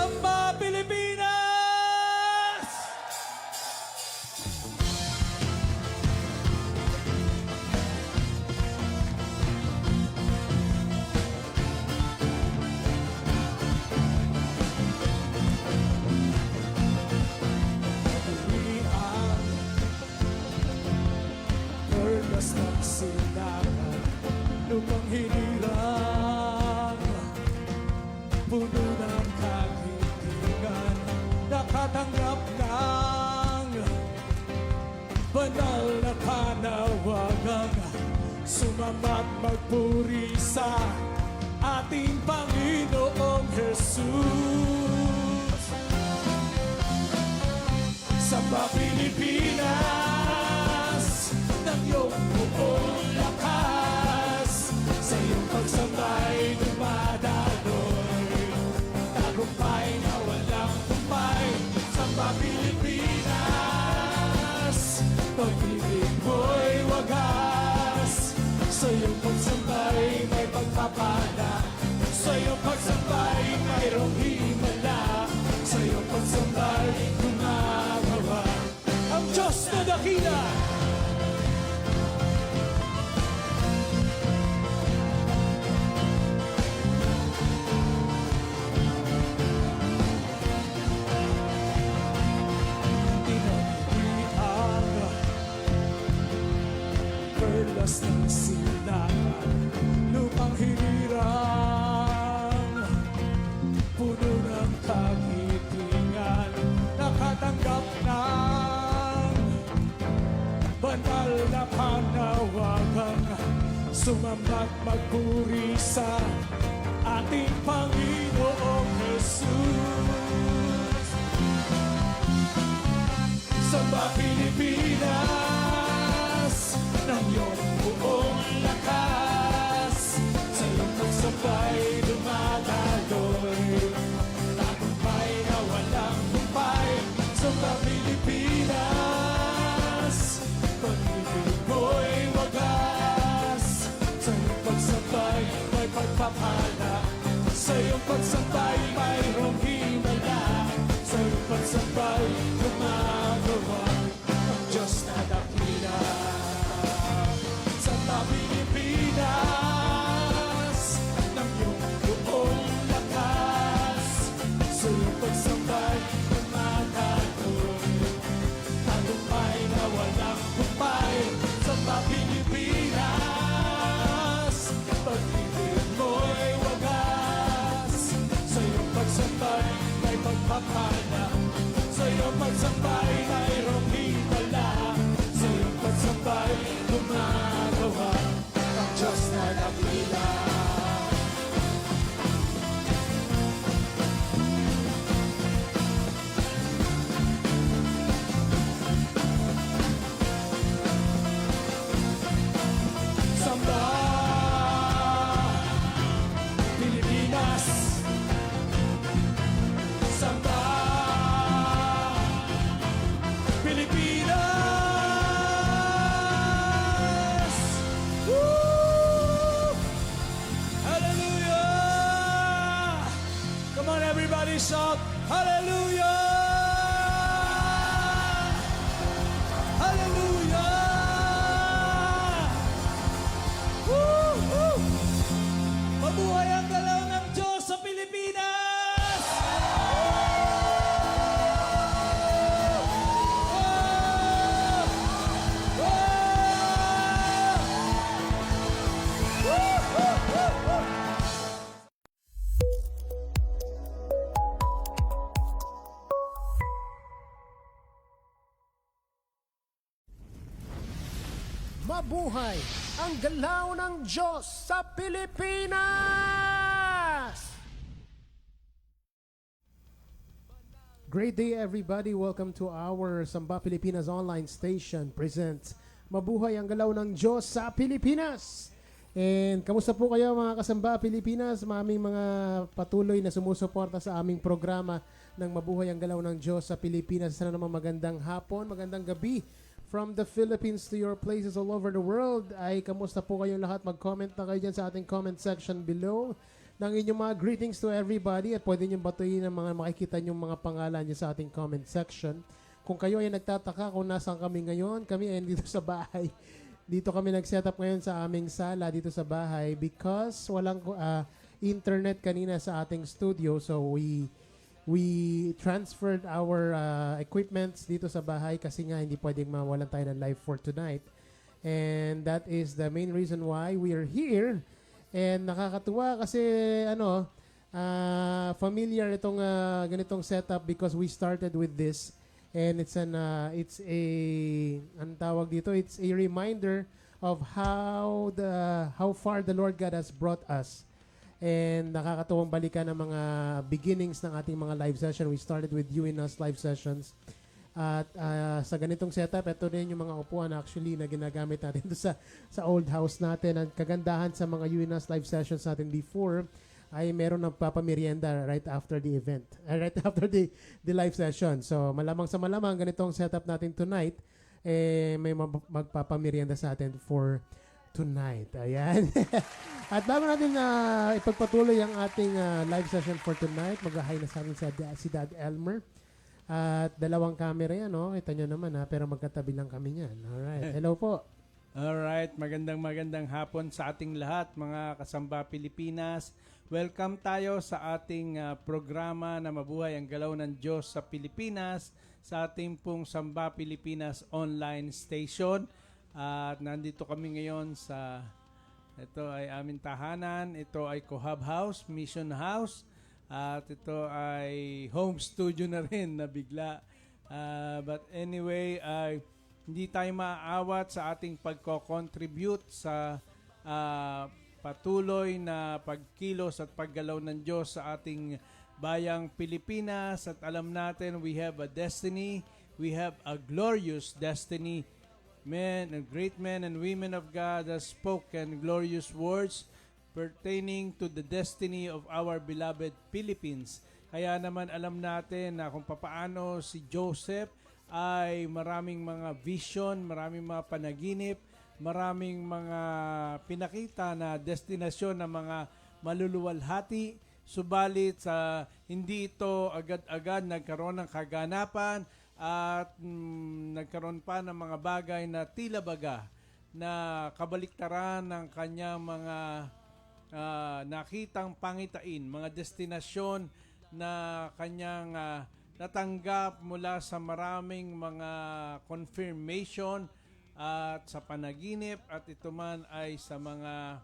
Samba Pilipinas! Muli ang perlas ng silangan, lupang hinirang, puno ng kahilingan, nakatanggap ng banal na panawagang sumamat magpuri sa ating Panginoong Jesus. Samba Pilipinas ng iyong buong lakas, sa iyong pagsambay dumadaloy, tagumpay na walang tumpay. Samba Pilipinas, pag-ibig mo'y wagas, sa iyong pagsambay may pagpapala, sa iyong pagsambay mayroong himala, sa iyong pagsambay gumagawa ang Diyos na dakila. Perlas ng silangan, lupang hinirang, puno ng kagitingan, nakatanggap ng banal na panawagang sumamat magpuri sa ating Panginoong Jesus. Samba Pilipinas ng iyong buong lakas, sa iyong pagsabay dumadaloy, tagumpay na walang humpay. Samba Pilipinas, pag-ibig mo'y wagas, sa iyong pagsabay may pagpapala, sa iyong pagsabay mayroong himala, sa iyong pagsabay gumagawa ang Diyos na dakila. Samba Pilipinas ng iyong buong lakas, sa iyong pagsambay dumadaloy, tagumpay na walang humpay. Samba Pilipinas, pag-ibig mo'y wagas, sa iyong pagsambay may pagpapala, sa iyong pagsambay mayroong himala, sa iyong pagsambay gumagawa ang Diyos na dakila. Samba Pilipinas, samba Pilipinas. Woo! Hallelujah! Come on, everybody, shout hallelujah! Hallelujah! Woo! Woo! Mabuhay ang galaw ng Diyos sa Pilipinas! Mabuhay ang galaw ng Diyos sa Pilipinas! Great day everybody! Welcome to our Samba Pilipinas online station presents Mabuhay ang galaw ng Diyos sa Pilipinas! And kamusta po kayo mga kasamba Pilipinas? Maming mga patuloy na sumusuporta sa aming programa ng Mabuhay ang Galaw ng Diyos sa Pilipinas. Sana naman magandang hapon, magandang gabi from the Philippines to your places all over the world. Ay kamusta po kayong lahat? Mag-comment na kayo dyan sa ating comment section below. ng inyong mga greetings to everybody at pwede nyo batuhin ang mga makikita nyong mga pangalan nyo sa ating comment section. Kung kayo ay nagtataka kung nasaan kami ngayon, kami ay dito sa bahay. Dito kami nag-set up ngayon sa aming sala dito sa bahay because walang internet kanina sa ating studio. So we transferred our equipments dito sa bahay kasi nga hindi pwedeng mawalan tayo ng live for tonight. And that is the main reason why we are here. And nakakatuwa kasi familiar itong ganitong setup because we started with this. And it's a reminder of how far the Lord God has brought us. And nakakatuwang balikan ang mga beginnings ng ating mga live session. We started with You in Us live sessions. At sa ganitong setup, ito rin yung mga upuan actually na ginagamit natin sa old house natin. Ang kagandahan sa mga You in Us live sessions natin before ay meron ng papamerienda right after the event. Right after the live session. So malamang sa malamang ganitong setup natin tonight, may magpapamerienda sa atin for tonight. Ayan. At bago natin ipagpatuloy ang ating live session for tonight, mag-hi na sa amin si Dad Elmer. At dalawang camera yan, no? Kita nyo naman, pero magkatabi lang kami yan. Alright. Hello po. Alright, magandang hapon sa ating lahat, mga kasamba Pilipinas. Welcome tayo sa ating programa na Mabuhay ang Galaw ng Diyos sa Pilipinas, sa ating pong Samba Pilipinas online station. At nandito kami ngayon ito ay aming tahanan, ito ay Cohab House, Mission House, at ito ay home studio na rin na bigla. But anyway, hindi tayo maaawat sa ating pagko-contribute sa patuloy na pagkilos at paggalaw ng Diyos sa ating bayang Pilipinas. At alam natin, we have a destiny, we have a glorious destiny. Great men and women of God have spoken glorious words pertaining to the destiny of our beloved Philippines. Kaya naman alam natin na kung papaano si Joseph ay maraming mga vision, maraming mga panaginip, maraming mga pinakita na destinasyon ng mga maluluwalhati. Subalit hindi ito agad-agad nagkaroon ng kaganapan at nagkaroon pa ng mga bagay na tila baga na kabaliktaran ng kanyang mga nakitang pangitain, mga destinasyon na kanyang natanggap mula sa maraming mga confirmation at sa panaginip, at ito man ay sa mga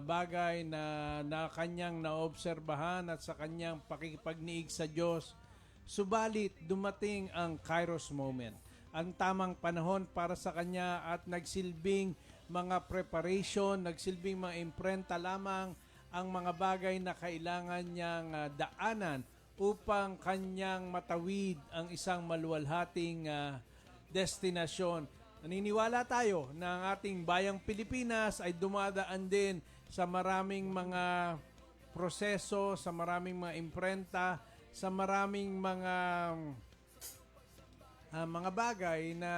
bagay na kanyang naobserbahan at sa kanyang pakikipagniig sa Diyos. Subalit dumating ang Kairos moment, ang tamang panahon para sa kanya, at nagsilbing mga preparation, nagsilbing mga imprenta lamang ang mga bagay na kailangan niyang daanan upang kanyang matawid ang isang maluwalhating destinasyon. Naniniwala tayo na ang ating bayang Pilipinas ay dumadaan din sa maraming mga proseso, sa maraming mga imprenta, sa maraming mga bagay na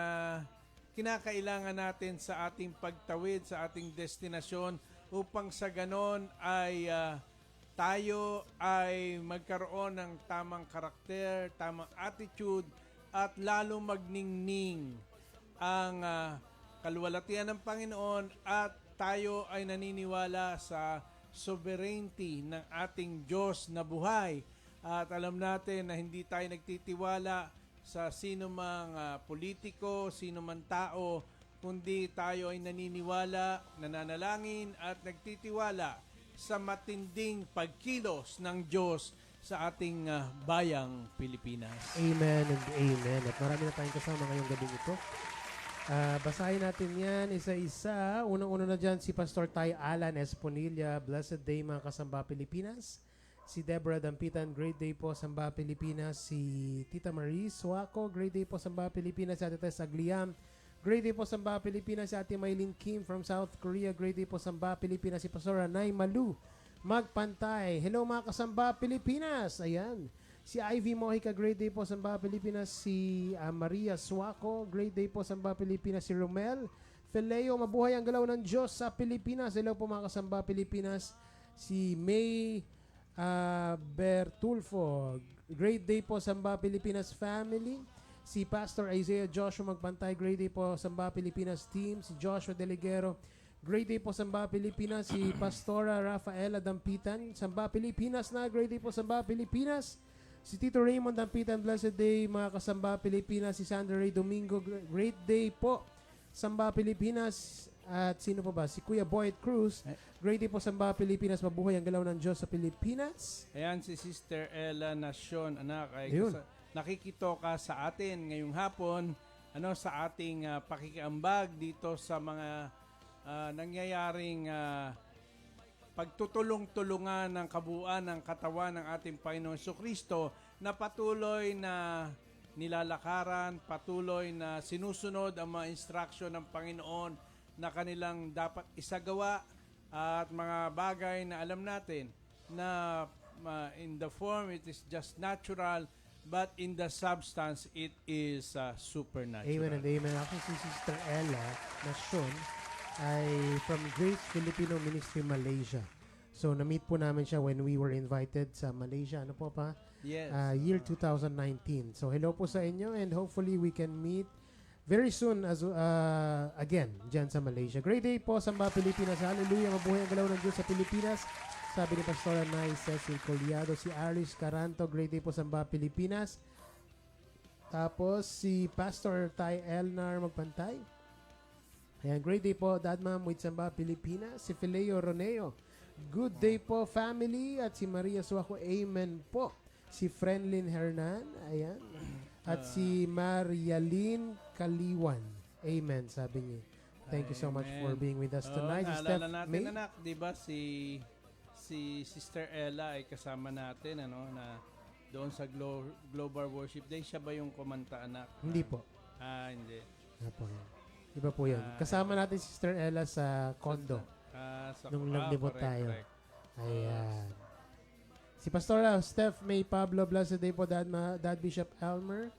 kinakailangan natin sa ating pagtawid, sa ating destinasyon, upang sa ganon ay tayo ay magkaroon ng tamang karakter, tamang attitude, at lalo magningning ang kaluwalhatian ng Panginoon, at tayo ay naniniwala sa sovereignty ng ating Diyos na buhay. At alam natin na hindi tayo nagtitiwala sa sino mang politiko, sino man tao, kundi tayo ay naniniwala, nananalangin at nagtitiwala sa matinding pagkilos ng Diyos sa ating bayang Pilipinas. Amen and amen. At marami na tayong kasama ngayong gabi ito. Basahin natin yan isa-isa. Unang-una na dyan si Pastor Ty Alan Esponilla. Blessed day mga kasamba Pilipinas. Si Deborah Dampitan, great day po Samba Pilipinas. Si Tita Marie Suaco, great day po Samba Pilipinas. Si Ate Tess Agliam, great day po Samba Pilipinas. Si Ate Maylin Kim from South Korea, great day po Samba Pilipinas. Si Pastor Anay Malu Magpantay, hello mga kasamba Pilipinas. Ayan. Si Ivy Mojica, great day po Samba Pilipinas. Si Maria Suaco, great day po Samba Pilipinas. Si Romel Feleo, mabuhay ang galaw ng Diyos sa Pilipinas. Hello po mga kasamba Pilipinas. Si May Bertulfo, great day po Samba Pilipinas family. Si Pastor Isaiah Joshua Magbantay, great day po Samba Pilipinas team. Si Joshua Deligero, great day po Samba Pilipinas. Si Pastora Rafaela Dampitan, Samba Pilipinas na, great day po Samba Pilipinas. Si Tito Raymond Dampitan, blessed day mga kasamba Pilipinas. Si Sandra Ray Domingo, great day po Samba Pilipinas. At sino pa ba? Si Kuya Boyd Cruz, great day po Samba Pilipinas. Mabuhay ang galaw ng Diyos sa Pilipinas. Ayan si Sister Ella Nacion, anak, ay Ayun. nakikito ka sa atin ngayong hapon sa ating pakikiambag dito sa mga nangyayaring pagtutulong-tulungan ng kabuuan ng katawan ng ating Panginoon Jesucristo na patuloy na nilalakaran, patuloy na sinusunod ang mga instruction ng Panginoon na kanilang dapat isagawa at mga bagay na alam natin na in the form it is just natural but in the substance it is supernatural. Amen and amen. Ako si Sister Ella Nacion ay from Grace Filipino Ministry Malaysia. So na-meet po namin siya when we were invited sa Malaysia. Ano po pa? Yes. Year 2019. So hello po sa inyo and hopefully we can meet very soon as again dyan sa Malaysia. Great day po Samba Pilipinas. Hallelujah. Mabuhay ang galaw ng Diyos sa Pilipinas. Sabi ni Pastora Nay Cecil Coliado. Si Aris Caranto. Great day po Samba Pilipinas. Tapos si Pastor Ty Elnar Magpantay. Ayan, great day po, Dad Ma'am with Samba Pilipinas. Si Fileo Roneo, good day po, family. At si Maria Suaco, amen po. Si Frenlyn Hernan, ayan. At si Marialyn Kaliwan, amen, sabi niya. Thank you so much for being with us tonight. Si Steph Naalala natin, May. anak, di ba si Sister Ella ay kasama natin na doon sa Global Worship Day. Siya ba yung kumanta, anak? Hindi po. Hindi. Apo. Iba po yun. Kasama natin si Sister Ella sa condo. Nung naglibot tayo. Correct. Ayan. Si Pastora Steph May Pablo, blessed day po Dad Bishop Elmer.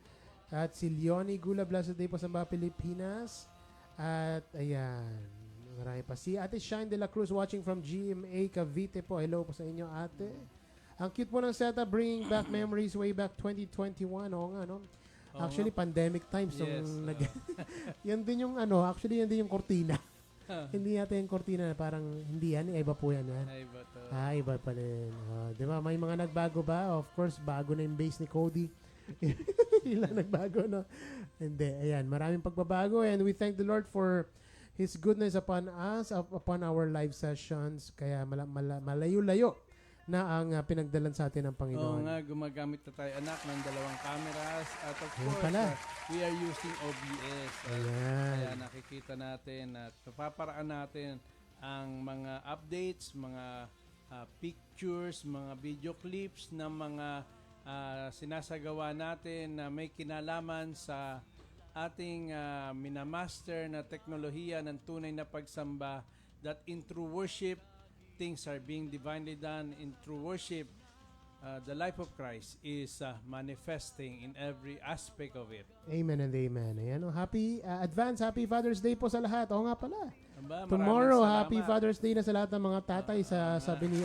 At si Leonie Gula, blessed day po sa mga Pilipinas. At ayan, marami pa. Si Ate Shine de la Cruz watching from GMA Cavite po. Hello po sa inyo, ate. Ang cute po ng setup, bringing back memories way back 2021. Oo nga, no? Actually, pandemic times. Yes, Yan din yung actually yan din yung kortina. Hindi yata yung kortina na parang hindi yan, iba po yan. Iba to. Iba pa rin. Di ba? May mga nagbago ba? Of course, bago na yung base ni Cody. Ilan nagbago, no? Hindi. Ayan, maraming pagbabago and we thank the Lord for His goodness upon us, upon our live sessions. Kaya malayo-layo na ang pinagdalan sa atin ng Oo Panginoon. nga, gumagamit na tayo, anak, ng dalawang cameras. At of Ayun course, pala. we are using OBS. Ayan. Kaya nakikita natin at papaparaan natin ang mga updates, mga pictures, mga video clips ng mga sinasagawa natin na may kinalaman sa ating minamaster na teknolohiya ng tunay na pagsamba, that in true worship, things are being divinely done. In true worship, the life of Christ is manifesting in every aspect of it. Amen and amen. Ayan, advance happy Father's Day po sa lahat. Oo nga pala. Aba, Tomorrow, maraming happy salamat. Father's Day na sa lahat ng mga tatay sabi ni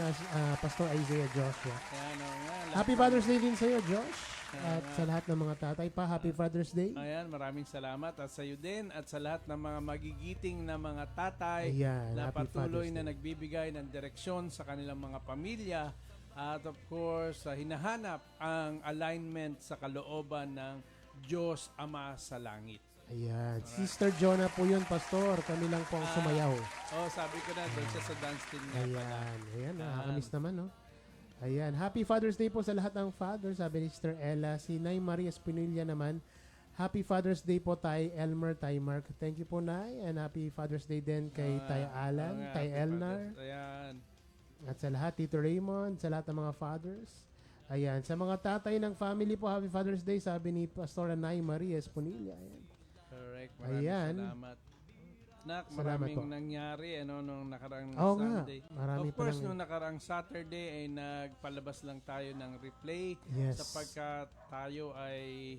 Pastor Isaiah Joshua. Ayan, oo nga, Happy Father's Day din sa iyo, Josh. At sa lahat ng mga tatay pa, Happy Father's Day. Ayan, maraming salamat at sa iyo din at sa lahat ng mga magigiting na mga tatay Ayan, na Happy patuloy Father's na Day. nagbibigay ng direksyon sa kanilang mga pamilya at of course, hinahanap ang alignment sa kalooban ng Diyos Ama sa langit. Ayan. Sister Jonah po yun, Pastor. Kami lang po ang sumayaw. Sabi ko na doon siya sa dance team nga pala. Ayan. Ayan, nakakamiss naman, no? Ayan. Happy Father's Day po sa lahat ng father, sabi ni Sister Ella. Si Nay Maria Espinilla naman, Happy Father's Day po Tay Elmer, Tay Mark. Thank you po, Nay. And Happy Father's Day din kay Tay Alan, Tay Elnar. Ayan. At sa lahat, Tito Raymond, sa lahat ng mga fathers. Ayan. Sa mga tatay ng family po, Happy Father's Day, sabi ni Pastora Nay Maria Espinilla. Ayan. Correct. Maraming Ayan. salamat. Nak, Salamat maraming po. nangyari nung nakarang Oo nga. Sunday. Marami Of course, pa lang- nung nakarang Saturday ay nagpalabas lang tayo ng replay Yes. sapagkat tayo ay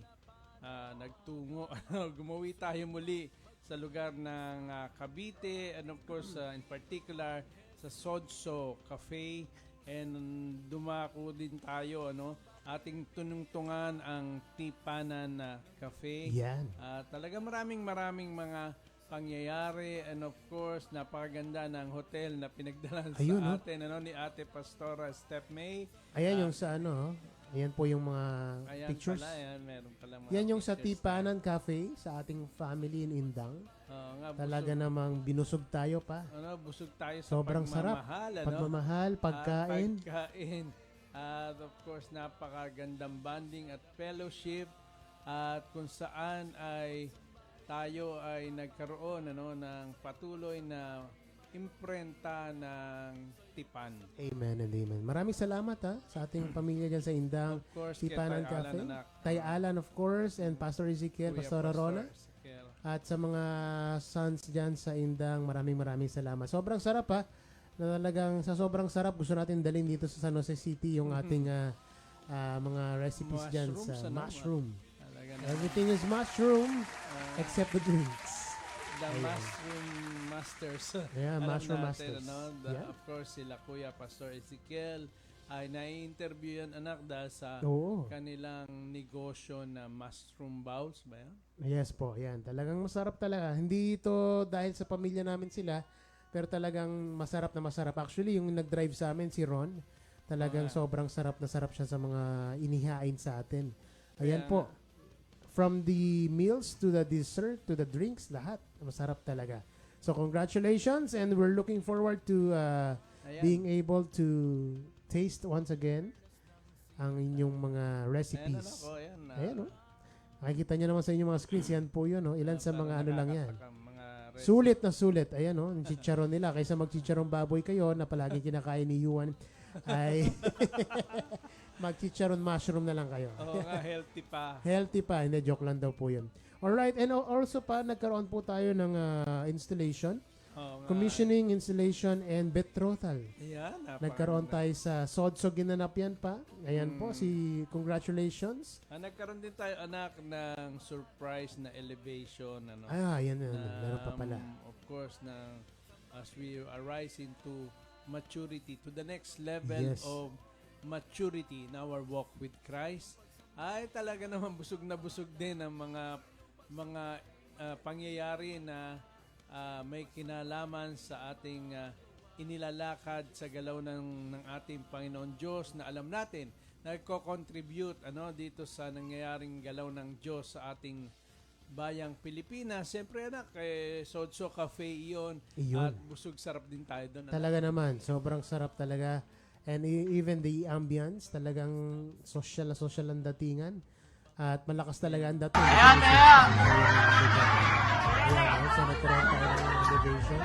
nagtungo, gumawi tayo muli sa lugar ng Cavite and of course in particular sa Sodso Cafe, and dumako din tayo, ano, ating tunungtungan ang Tipanan na Cafe. Yan. Talaga maraming mga pangyayari, and of course napakaganda ng hotel na pinagdalan Ayun, sa atin, ano, ni Ate Pastora Steph May. Ayan yung sa ano, ayan po yung mga Ayan pictures. pala, meron pala mga Yan yung sa pictures. Tipanan Cafe sa ating family in Indang. Nga, Talaga busog, namang binusog tayo pa. busog tayo sa Sobrang sarap. pagmamahal, ano? Pagmamahal, pagkain. Pagkain. At of course, napakagandang bonding at fellowship, at kung saan ay tayo ay nagkaroon, ano, ng patuloy na imprenta ng Tipan. Amen and amen. Maraming salamat sa ating pamilya dyan sa Indang. Of course, Tipanan kay Tay Alan, Cafe. anak. Tay Alan, of course, and Pastor Ezekiel, Kuya Pastora Pastor Rona. Ezekiel. At sa mga sons dyan sa Indang, maraming salamat. Sobrang sarap na talagang sa sobrang sarap, gusto natin dalhin dito sa San Jose City yung ating mga recipes dyan sa Mushrooms, ano? mushroom. Talaga na, Everything is mushroom except the drinks. the Ayan. mushroom masters. Yeah, Alam mushroom natin, masters. ano, Yeah. of course, sila Kuya Pastor Ezekiel ay nai-interview yan, anak, dahil sa Oo. kanilang negosyo na mushroom bowls ba yan? Yes po, yan. Talagang masarap talaga. Hindi ito dahil sa pamilya namin sila, pero talagang masarap na masarap. Actually, yung nag-drive sa amin, si Ron, talagang Okay. sobrang sarap na sarap siya sa mga inihain sa atin. Ayan Kaya po. From the meals to the dessert to the drinks, lahat. Masarap talaga. So, congratulations and we're looking forward to Ayan. being able to taste once again ang inyong mga Ayan, ano recipes. ko, ayan. Ayan, oh. Makikita nyo naman sa inyong mga screens. Yan po yun, oh. Ilan sa mga ano lang yan. Mga recipe. Sulit na sulit. Ayan, oh. Yung chicharon nila. Kaysa magchicharon baboy kayo na palagi kinakain ni Yuan, ay magchicharon mushroom na lang kayo. Oo nga, healthy pa. Healthy pa. Hindi, joke lang daw po yun. Alright, and also pa, nagkaroon po tayo ng installation, Oo nga. commissioning, installation, and betrothal. Ayan, Nagkaroon tayo sa Sodso, ginanap yan pa. Ayan po, congratulations. Nagkaroon din tayo, anak, ng surprise na elevation. Ano, Yan na. Meron pa pala. Of course, as we arise into maturity, to the next level Yes. of maturity in our walk with Christ, ay talaga naman busog na busog din ang mga pangyayari na may kinalaman sa ating inilalakad sa galaw ng ating Panginoon Diyos, na alam natin nagko-contribute, ano, dito sa nangyayaring galaw ng Diyos sa ating bayang Pilipinas. Siyempre, anak, Sodso Cafe iyon. Iyon. At busog sarap din tayo doon. Talaga naman, sobrang sarap talaga. And even the ambience, talagang social ang datingan. At malakas talaga ang dating. Ayan, so nagkaroon tayo ng elevation.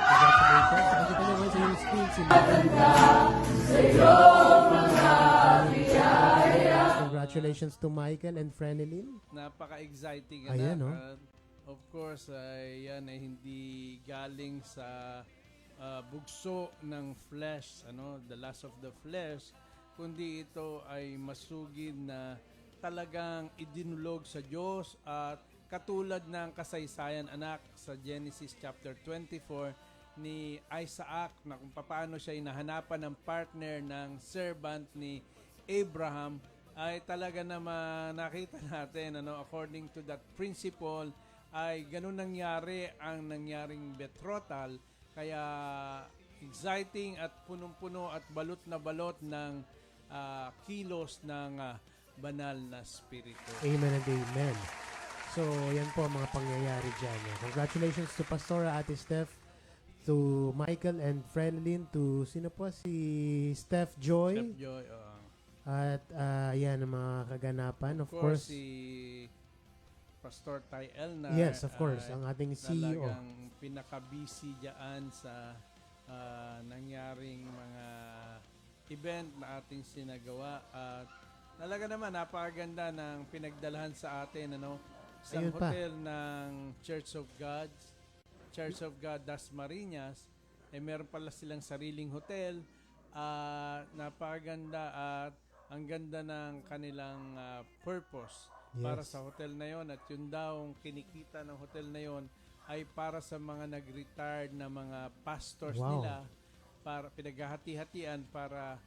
Congratulations. Nakikita nyo ngayon sa yung screen si Congratulations to Michael and Frenelyn. Napaka-exciting. Ayan, no? Of course, yan ay hindi galing sa bugso ng flesh, ano, the lust of the flesh, kundi ito ay masugid na talagang idinulog sa Diyos, at katulad ng kasaysayan, anak, sa Genesis chapter 24 ni Isaac, na kung paano siya inahanapan ng partner ng servant ni Abraham, ay talaga naman nakita natin, ano, according to that principle, ay ganun nangyari ang nangyaring betrothal. Kaya exciting at punong-puno at balot na balot ng kilos ng banal na spirito. Amen and amen. So, yan po ang mga pangyayari dyan. Congratulations to Pastora Ate Steph, to Michael and Frenelyn, to sino po? Si Steph Joy. Steph Joy, At yan ang mga kaganapan. Of course, si Pastor Ty Elna. yes, of course, ang ating CEO. Talagang pinaka-busy dyan sa nangyaring mga event na ating sinagawa. At talaga naman, napakaganda ng pinagdalahan sa atin, ano, sa Ayun pa. hotel ng Church of God Dasmariñas. Meron pala silang sariling hotel. Napakaganda at ang ganda ng kanilang purpose para Yes. sa hotel na yon, at yun daw ang kinikita ng hotel na yon ay para sa mga nag-retired na mga pastors Wow. nila, para pinaghahati-hatian para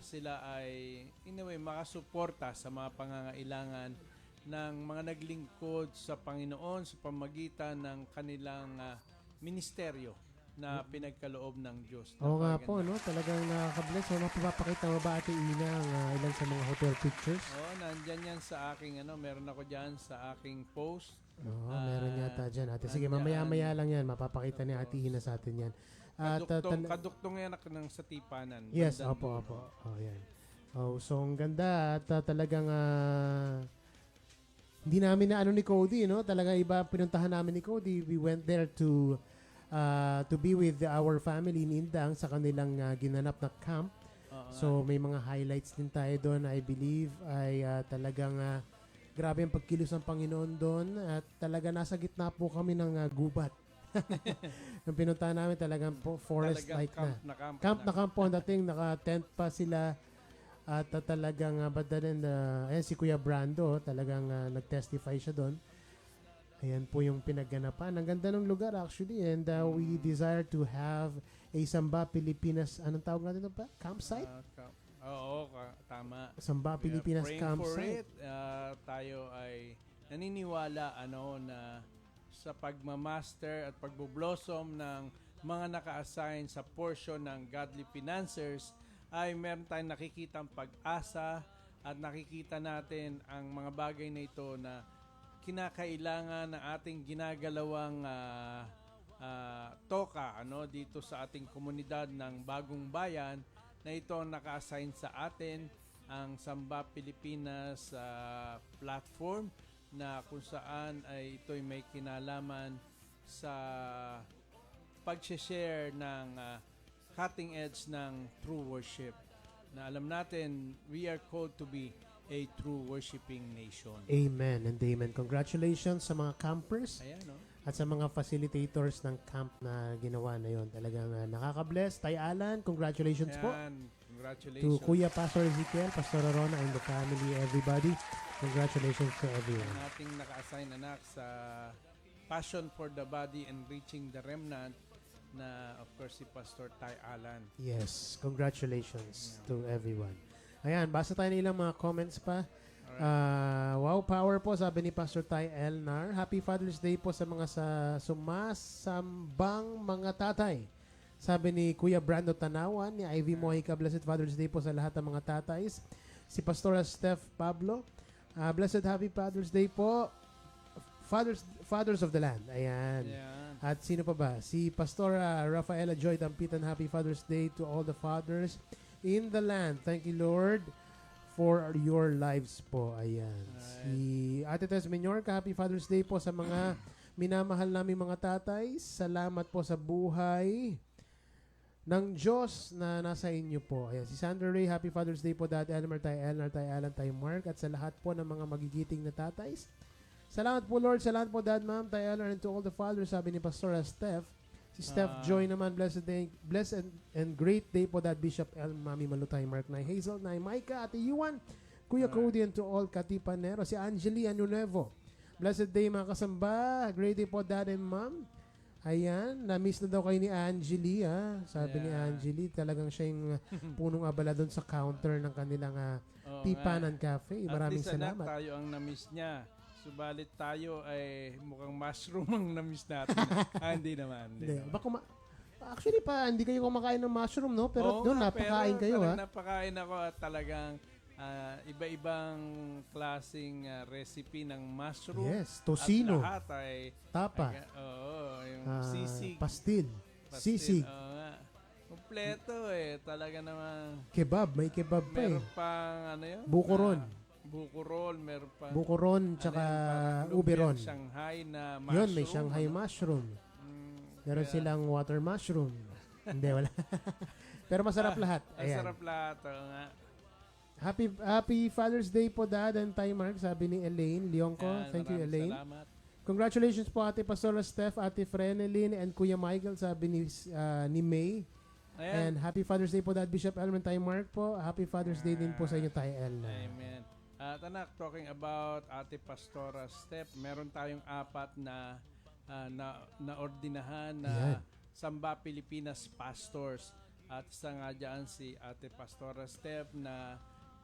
sila ay in a way makasuporta sa mga pangangailangan ng mga naglingkod sa Panginoon sa pamagitan ng kanilang ministeryo na pinagkaloob ng Diyos. Oo nga Napakaganda. po, no? Talagang nakaka-bless. So, mapapakita mo ba Ate Ina ang ilan sa mga hotel pictures? Oo, nandyan yan sa aking meron ako dyan sa aking post. Oo, meron yata dyan, Ate. Sige, nandyan. mamaya-maya lang yan. Mapapakita ni Ate Ina sa atin yan. At, Kaduktong yan ng sa tipanan. yes, Bandang opo, dulo. opo. Oh, yan. Oh, so, ang ganda. At talagang hindi namin na ano ni Cody, no? Talaga iba pinuntahan namin ni Cody. We went there to be with our family in Indang sa kanilang ginanap na camp. Oo nga. So may mga highlights din tayo doon, I believe, ay talagang grabe ang pagkilos ng Panginoon doon at talaga nasa gitna po kami ng gubat. Nung pinuntahan namin talagang forest Talagang like na. camp Camp na camp po ang dating, naka-tent pa sila at talagang but then ayan si Kuya Brando, talagang nag-testify siya doon. Ayan po yung pinagganapan. Ang ganda ng lugar actually and we desire to have a Samba Pilipinas, anong tawag natin ito pa? Campsite? Tama. Samba We are Pilipinas praying for Campsite. it. Tayo ay naniniwala na sa pagmamaster at pagbo-blossom ng mga naka-assign sa portion ng Godly Financiers ay meron tayong nakikitang pag-asa at nakikita natin ang mga bagay na ito na kinakailangan ng ating ginagalawang toka dito sa ating komunidad ng Bagong Bayan na ito naka-assign sa atin ang Samba Pilipinas platform na kung saan ay ito'y may kinalaman sa pag-share ng cutting edge ng true worship na alam natin we are called to be a true worshiping nation. Amen and amen. Congratulations sa mga campers Ayan, no? at sa mga facilitators ng camp na ginawa na yon. Talagang nakaka-bless. Tay Alan, congratulations po. Ayan, To congratulations. Kuya Pastor Ezekiel, Pastor Rona, and the family, everybody. Congratulations to everyone. Ang ating naka-assign anak sa Passion for the Body and Reaching the Remnant na of course si Pastor Ty Alan. Yes, congratulations to everyone. Ayan, basa tayo ng ilang mga comments pa. Wow, power po, sabi ni Pastor Ty Elnar. Happy Father's Day po sa mga sumasambang mga tatay. Sabi ni Kuya Brando Tanawan, ni Ivy Mojica, Blessed Father's Day po sa lahat ng mga tatais. Si Pastor Steph Pablo, Blessed Happy Father's Day po. Fathers of the Land. Ayan. Ayan. At sino pa ba? Si Pastor Rafaela Joy Dampitan, Happy Father's Day to all the fathers in the land. Thank you, Lord, for your lives po. Ayan. Si Ate Tess Menyorca, Happy Father's Day po sa mga minamahal namin mga tatay. Salamat po sa buhay ng Diyos na nasa inyo po. Ayan. Si Sandra Ray, Happy Father's Day po, Dad Elmer, Tay Elnar, Tay Alan, Tay Mark, at sa lahat po ng mga magigiting na tatais. Salamat po, Lord. Salamat po, Dad, Ma'am, Tay Elnar, and to all the fathers, sabi ni Pastor Steph. Si Steph Joy naman, blessed and great day po, Dad Bishop L. Mami Malutay, Mark Nay, Hazel Nay, Micah, Ate Yuan, Kuya Cody, and to all Katipanero. Si Angeli Anulevo. Blessed day, mga kasamba. Great day po, Dad and Ma'am. Ayan, na-miss na daw kayo ni Angeli, ha? Sabi ni Angeli, talagang siya yung punong abala doon sa counter ng kanilang Tipanan Cafe. Maraming At least, salamat. anak, tayo ang na-miss niya. Subalit tayo ay mukhang mushroom ang na-miss natin. Hindi naman. Hindi. Actually hindi kayo kumakain ng mushroom, no? Pero doon, napakain kayo, ha? Napakain ako at talagang iba-ibang klaseng recipe ng mushroom. Yes, tocino, At lahat ay tapa, yung sisig. pastil, sisig, Oo nga. Kompleto talaga naman. kebab, may kebab pa Meron pang yun? Bukoron. Bukoron, meron pa. Bukoron, tsaka lumpiang uberon. Shanghai na mushroom. Yun, may Shanghai mushroom. Meron silang water mushroom. Hindi, wala. Pero masarap lahat. Ayan. Masarap lahat. Oo nga. Happy Father's Day po, Dad and Tay Mark, sabi ni Elaine Leonco. Thank you, Maraming Elaine. Salamat. Congratulations po, Ate Pastora Steph, Ate Frenelyn, and Kuya Michael, sabi ni May. Ayan. And Happy Father's Day po, Dad Bishop Elman, Tay Mark po. Happy Father's Day din po sa inyo, Tay Elna. Amen. At anak, talking about Ate Pastora Steph, meron tayong 4 na naordinahan na Ayan. Samba Pilipinas pastors. At isa nga dyan si Ate Pastora Steph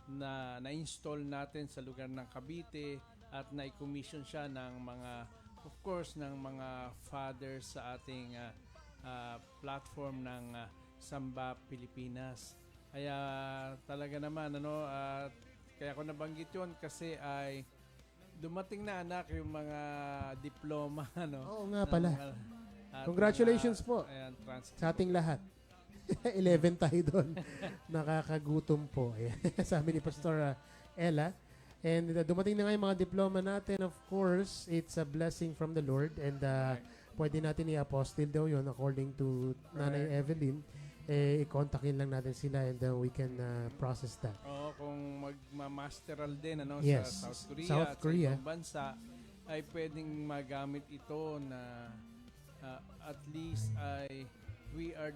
na-install natin sa lugar ng Cavite at na-commission siya ng mga, of course, ng mga fathers sa ating platform ng Samba Pilipinas. Kaya talaga naman, kaya ko nabanggit yun kasi ay dumating na anak yung mga diploma. Oo nga pala. At Congratulations po ayan, sa ating lahat. 11 tayo doon. Nakakagutom po. Ayan. Sabi ni Pastor Ella. And dumating na nga yung mga diploma natin. Of course, it's a blessing from the Lord. And pwede natin i-apostle daw yun according to Nanay Evelyn. I-contactin lang natin sila and we can process that. Oo, kung magma-masteral din Yes. sa South Korea, South Korea. Sa ibang bansa, ay pwedeng magamit ito na at least ay we are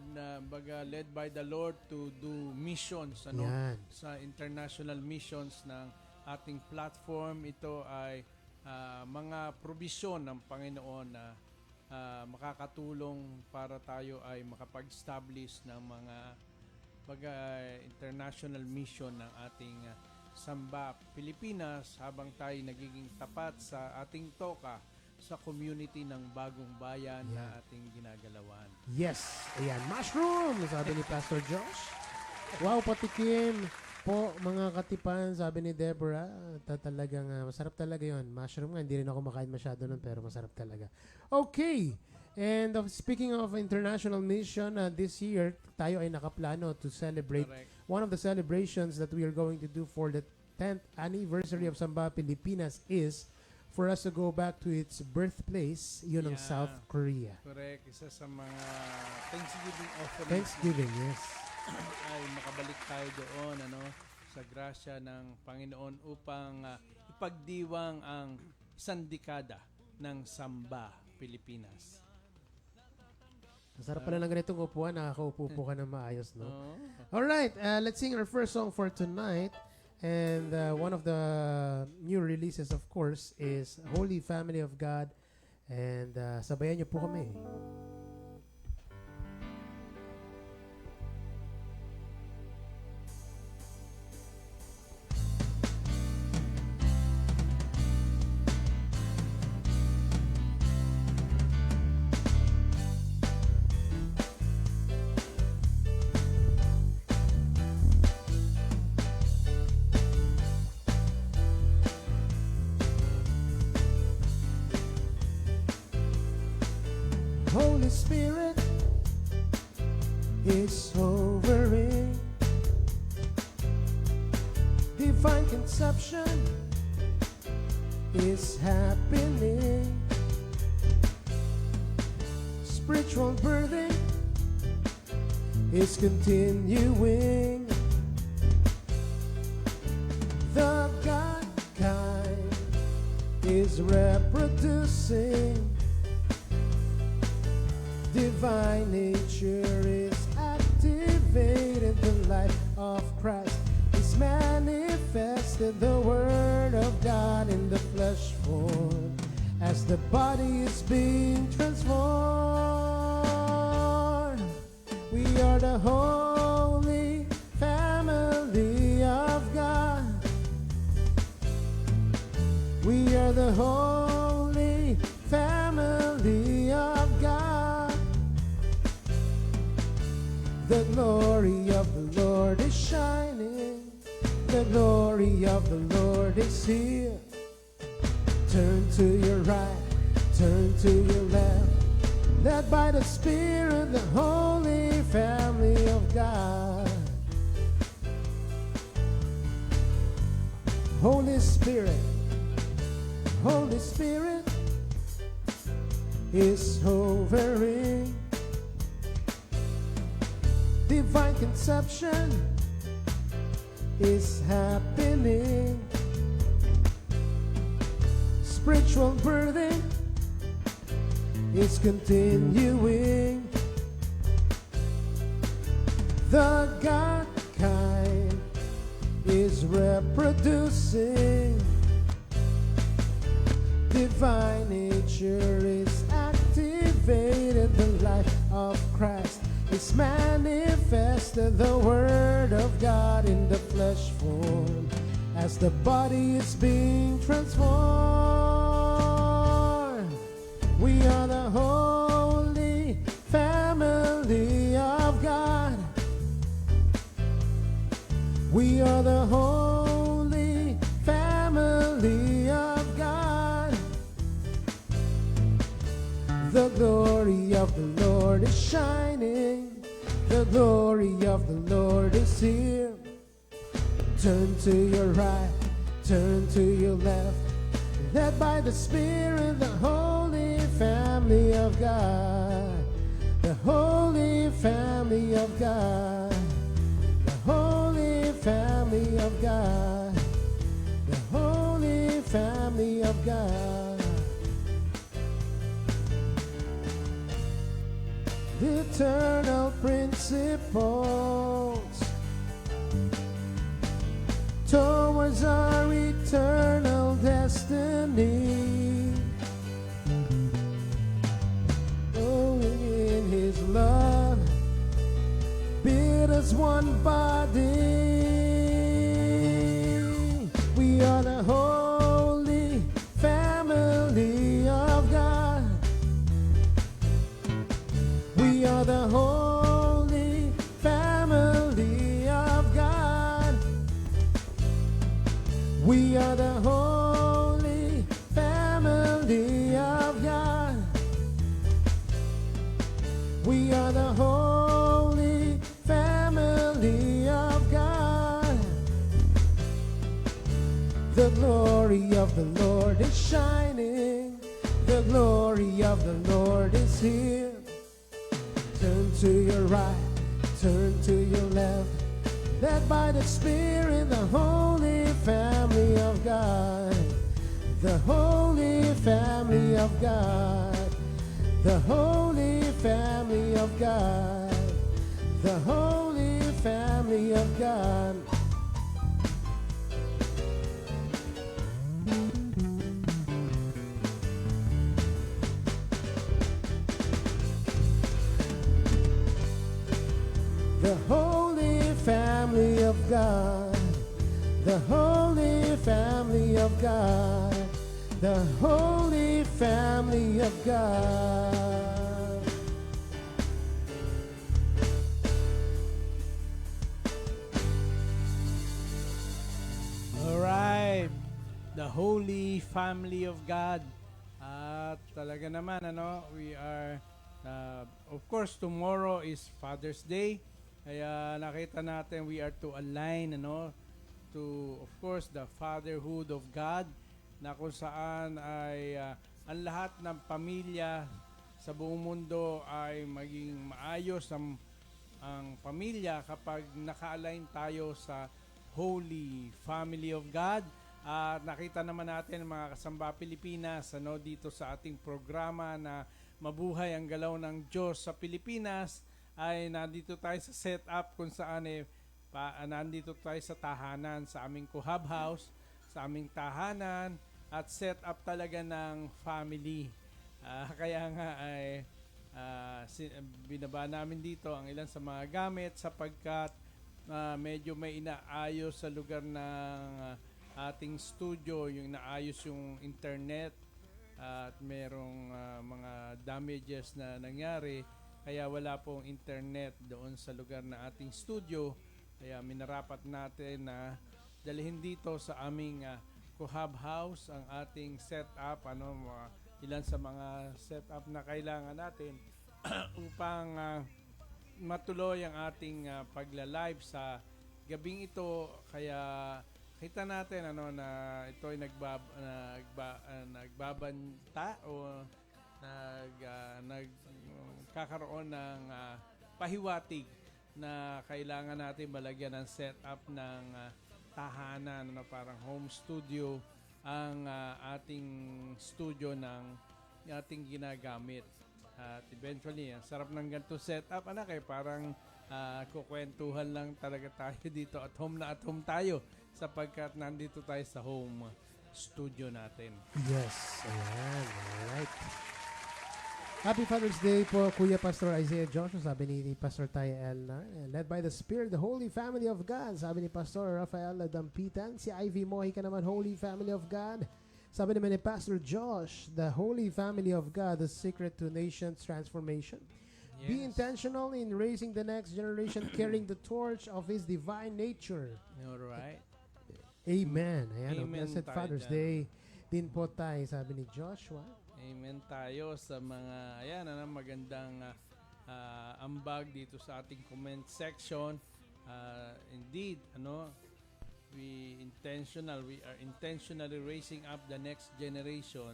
led by the Lord to do missions Yan. sa international missions ng ating platform. Ito ay mga provision ng Panginoon na makakatulong para tayo ay makapag-establish ng mga international mission ng ating Samba Pilipinas habang tayo nagiging tapat sa ating toka sa community ng Bagong Bayan na ating ginagalawan. Yes. Ayan. Mushroom, sabi ni Pastor Josh. Wow, patikim po mga katipan, sabi ni Deborah. Talagang masarap talaga yon. Mushroom nga, hindi rin ako makain masyado nun, pero masarap talaga. Okay. And speaking of international mission, this year, tayo ay nakaplano to celebrate. Correct. One of the celebrations that we are going to do for the 10th anniversary of Samba Pilipinas is for us to go back to its birthplace, yun ang South Korea. Correct. Isa sa mga Thanksgiving offerings. Thanksgiving, yes. Ay makabalik tayo doon sa grasya ng Panginoon upang ipagdiwang ang isang dekada ng Samba Pilipinas. Masarap pala ng ganitong upuan, nakakaupo po ka na maayos, no? Oh. Alright, let's sing our first song for tonight. And one of the new releases, of course, is Holy Family of God. And sabayan niyo po kami. Holy Spirit is hovering. Divine conception is happening. Spiritual birthing is continuing. The God kind is reproducing. Divine nature is activated. The life of Christ is manifested. The Word of God in the flesh form as the body is being transformed. We are the holy family of God. We are the holy family of God. The glory of the Lord is shining. The glory of the Lord is here. Turn to your right, turn to your left. Led by the Spirit, the holy family of God. Holy Spirit, Holy Spirit is hovering. Divine conception is happening. Spiritual birthing is continuing. The God kind is reproducing. Divine nature is active. cultivated the life of Christ. It's manifested the Word of God in the flesh form as the body is being transformed. We are the holy family of God. We are the holy family of God. The glory of the Lord is shining. The glory of the Lord is here. Turn to your right, turn to your left. Led by the Spirit, the holy family of God. The holy family of God. The holy family of God. The holy family of God. The eternal principles towards our eternal destiny. Oh, in His love, build us one body. We are the holy family of God. We are the holy family of God. We are the holy family of God. We are the holy family of God. The glory of the Lord is shining. The glory of the Lord is here. Turn to your right, turn to your left. Led by the Spirit, the holy family of God. The holy family of God. The holy family of God. The holy family of God. The holy family of God. The holy family of God. The holy family of God. Alright, the Holy Family of God. At talaga naman, we are, of course, tomorrow is Father's Day. Kaya nakita natin we are to align, to, of course, the fatherhood of God, na kung saan ay ang lahat ng pamilya sa buong mundo ay maging maayos ang pamilya kapag naka-align tayo sa Holy Family of God. At nakita naman natin mga kasamba Pilipinas dito sa ating programa na Mabuhay ang Galaw ng Diyos sa Pilipinas, ay nandito tayo sa setup kung saan nandito tayo sa tahanan, sa aming Kuhab House, sa aming tahanan, at set up talaga ng family. Kaya nga ay binaba namin dito ang ilan sa mga gamit sapagkat medyo may inaayos sa lugar ng ating studio, yung naayos yung internet at merong mga damages na nangyari, kaya wala pong internet doon sa lugar na ating studio. Kaya minarapat natin na dalhin dito sa aming Kuhab House ang ating setup, ilan sa mga setup na kailangan natin upang matuloy ang ating pagla-live sa gabing ito. Kaya kita natin na ito ay nagbabanta o nagkakaroon ng pahiwatig na kailangan natin malagyan ng setup ng tahanan, parang home studio ang ating studio ng ating ginagamit. At eventually, ang sarap ng ganito setup, parang kukwentuhan lang talaga tayo dito at home tayo sapagkat nandito tayo sa home studio natin. Yes, ayan, alright. Happy Father's Day po, Kuya Pastor Isaiah Joshua, sabi ni Pastor Tay Elnar. Led by the Spirit, the Holy Family of God, sabi ni Pastor Rafael Dampitan. Si Ivy Mohi ka naman, Holy Family of God. Sabi naman ni Pastor Josh, the Holy Family of God, the secret to nations transformation. Be intentional in raising the next generation, carrying the torch of His divine nature. Alright. Amen. Ayan, Amen Blessed tayo Father's dyan. Day din po tayo, sabi ni Joshua. Amen tayo sa mga, ayan, magandang ambag dito sa ating comment section. Indeed, we are intentionally raising up the next generation,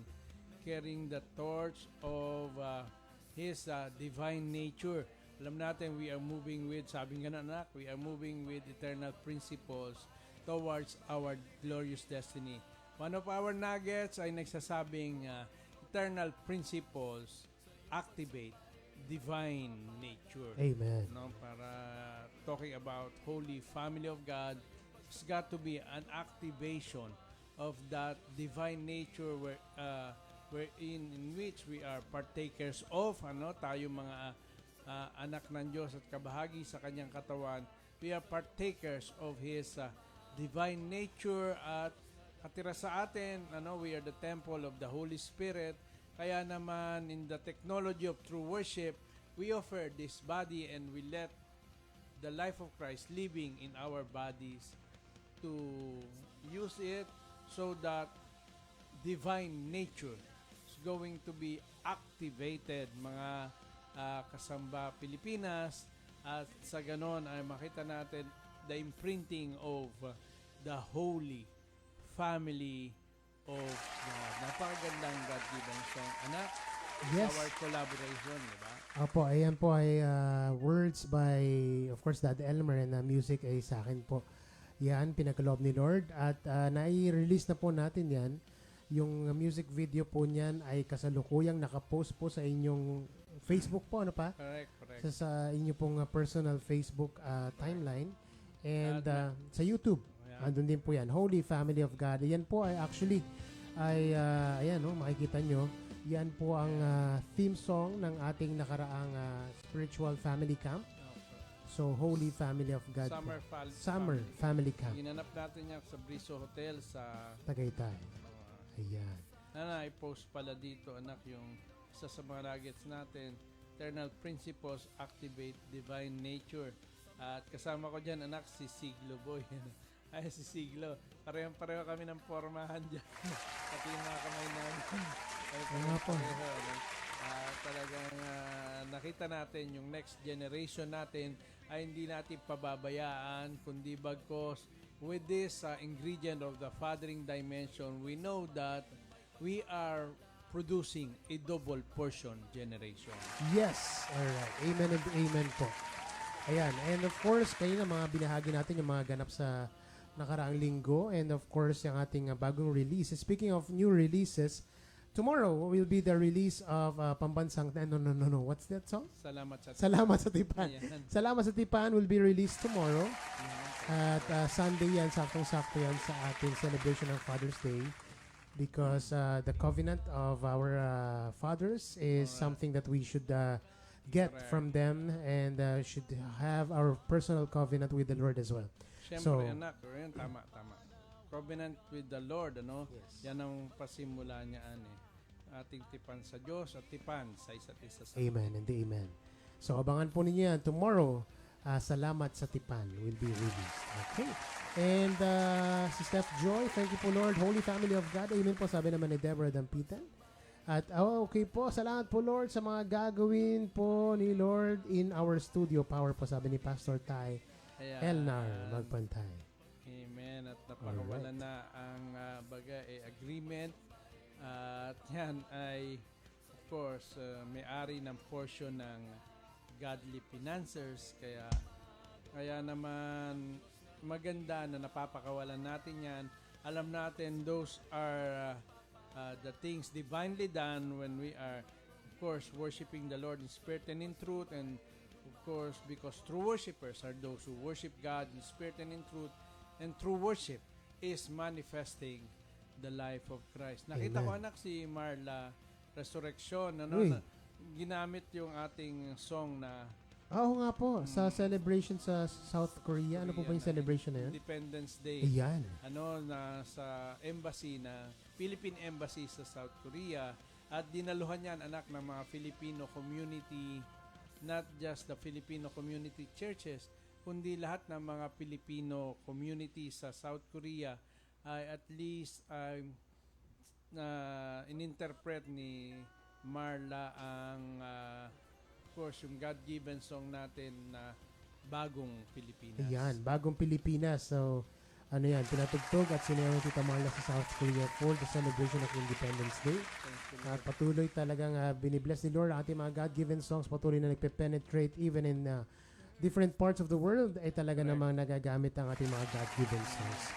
carrying the torch of His divine nature. Alam natin, we are moving with, sabi nga na anak, we are moving with eternal principles towards our glorious destiny. One of our nuggets ay nagsasabing, eternal principles activate divine nature. Amen. Para talking about Holy Family of God, it's got to be an activation of that divine nature in which we are partakers of. Tayo mga anak ng Diyos at kabahagi sa kanyang katawan, we are partakers of His divine nature at katira sa atin, we are the temple of the Holy Spirit. Kaya naman, in the technology of true worship, we offer this body and we let the life of Christ living in our bodies to use it so that divine nature is going to be activated, mga kasamba Pilipinas, at sa ganon ay makita natin the imprinting of the Holy Family of God. Napakagandang God-given song, anak. Yes. Our collaboration, di ba? Opo, ayan po ay words by, of course, Dad Elmer, and music ay sa akin po. Yan, pinagkaloob ni Lord. At nai-release na po natin yan. Yung music video po niyan ay kasalukuyang nakapost po sa inyong Facebook po, ano pa? Correct. Sa inyo pong personal Facebook timeline. And sa YouTube. Andun din po yan, Holy Family of God. Yan po ay actually, ayan, makikita nyo, yan po ang theme song ng ating nakaraang spiritual family camp. So, Holy Family of God. Summer Family Camp. Ginanap natin yan sa Briso Hotel sa Tagaytay. Ayan. I-post pala dito, anak, yung isa sa mga nuggets natin, Eternal Principles Activate Divine Nature. At kasama ko dyan, anak, si Siglo Boy. Ay, si Siglo. Pareho kami ng formahan dyan. Pati yung mga kamay namin. Talagang nakita natin yung next generation natin ay hindi natin pababayaan, kundi bagkos with this ingredient of the fathering dimension, we know that we are producing a double portion generation. Yes. Alright. Amen and amen po. Ayan. And of course, kayo na mga binahagi natin yung mga ganap sa nakaraang linggo, and of course yung ating bagong release. Speaking of new releases, tomorrow will be the release of pambansang no, what's that song? Salamat sa Tipan. Ayan. Salamat sa Tipan will be released tomorrow. At Sunday yan, saktong-sakto yan sa ating celebration of Father's Day, because the covenant of our fathers is something that we should get from them, and should have our personal covenant with the Lord as well. Siyempre, anak, yun, tama. Covenant with the Lord, Yes. Yan ang pasimula niyaan ating tipan sa Diyos at tipan sa isa't isa sa Amen and amen. So, abangan po ninyo yan. Tomorrow, Salamat sa Tipan will be released. Okay. And si Steph Joy, thank you po Lord. Holy Family of God. Amen po, sabi naman ni Deborah Dampitan. At okay po, salamat po Lord sa mga gagawin po ni Lord in our studio. Power po, sabi ni Pastor Tay Elnar Magpantay. Amen. At napakawalan na ang agreement. At yan ay, of course, may-ari ng portion ng godly financiers. Kaya naman maganda na napapakawalan natin yan. Alam natin those are the things divinely done when we are, of course, worshiping the Lord in spirit and in truth. And of course, because true worshipers are those who worship God in spirit and in truth. And true worship is manifesting the life of Christ. Nakita ko anak si Marla Resurrection, ginamit yung ating song na Oo nga po, sa celebration sa South Korea. Ano po ba yung celebration na yun? Independence Day. Ayan. Na sa embassy na Philippine Embassy sa South Korea at dinaluhan yan anak ng mga Filipino community, not just the Filipino community churches, kundi lahat ng mga Filipino community sa South Korea ay at least ininterpret ni Marla ang of course yung God-given song natin na Bagong Pilipinas. Ayan, Bagong Pilipinas. So, ano yan, pinatugtog at sinayaw ni Tita Marla sa South Korea for the celebration of Independence Day. At patuloy talagang binibless ni Lord ang ating mga God-given songs, patuloy na nagpe-penetrate even in different parts of the world ay talaga namang nagagamit ang ating mga God-given songs.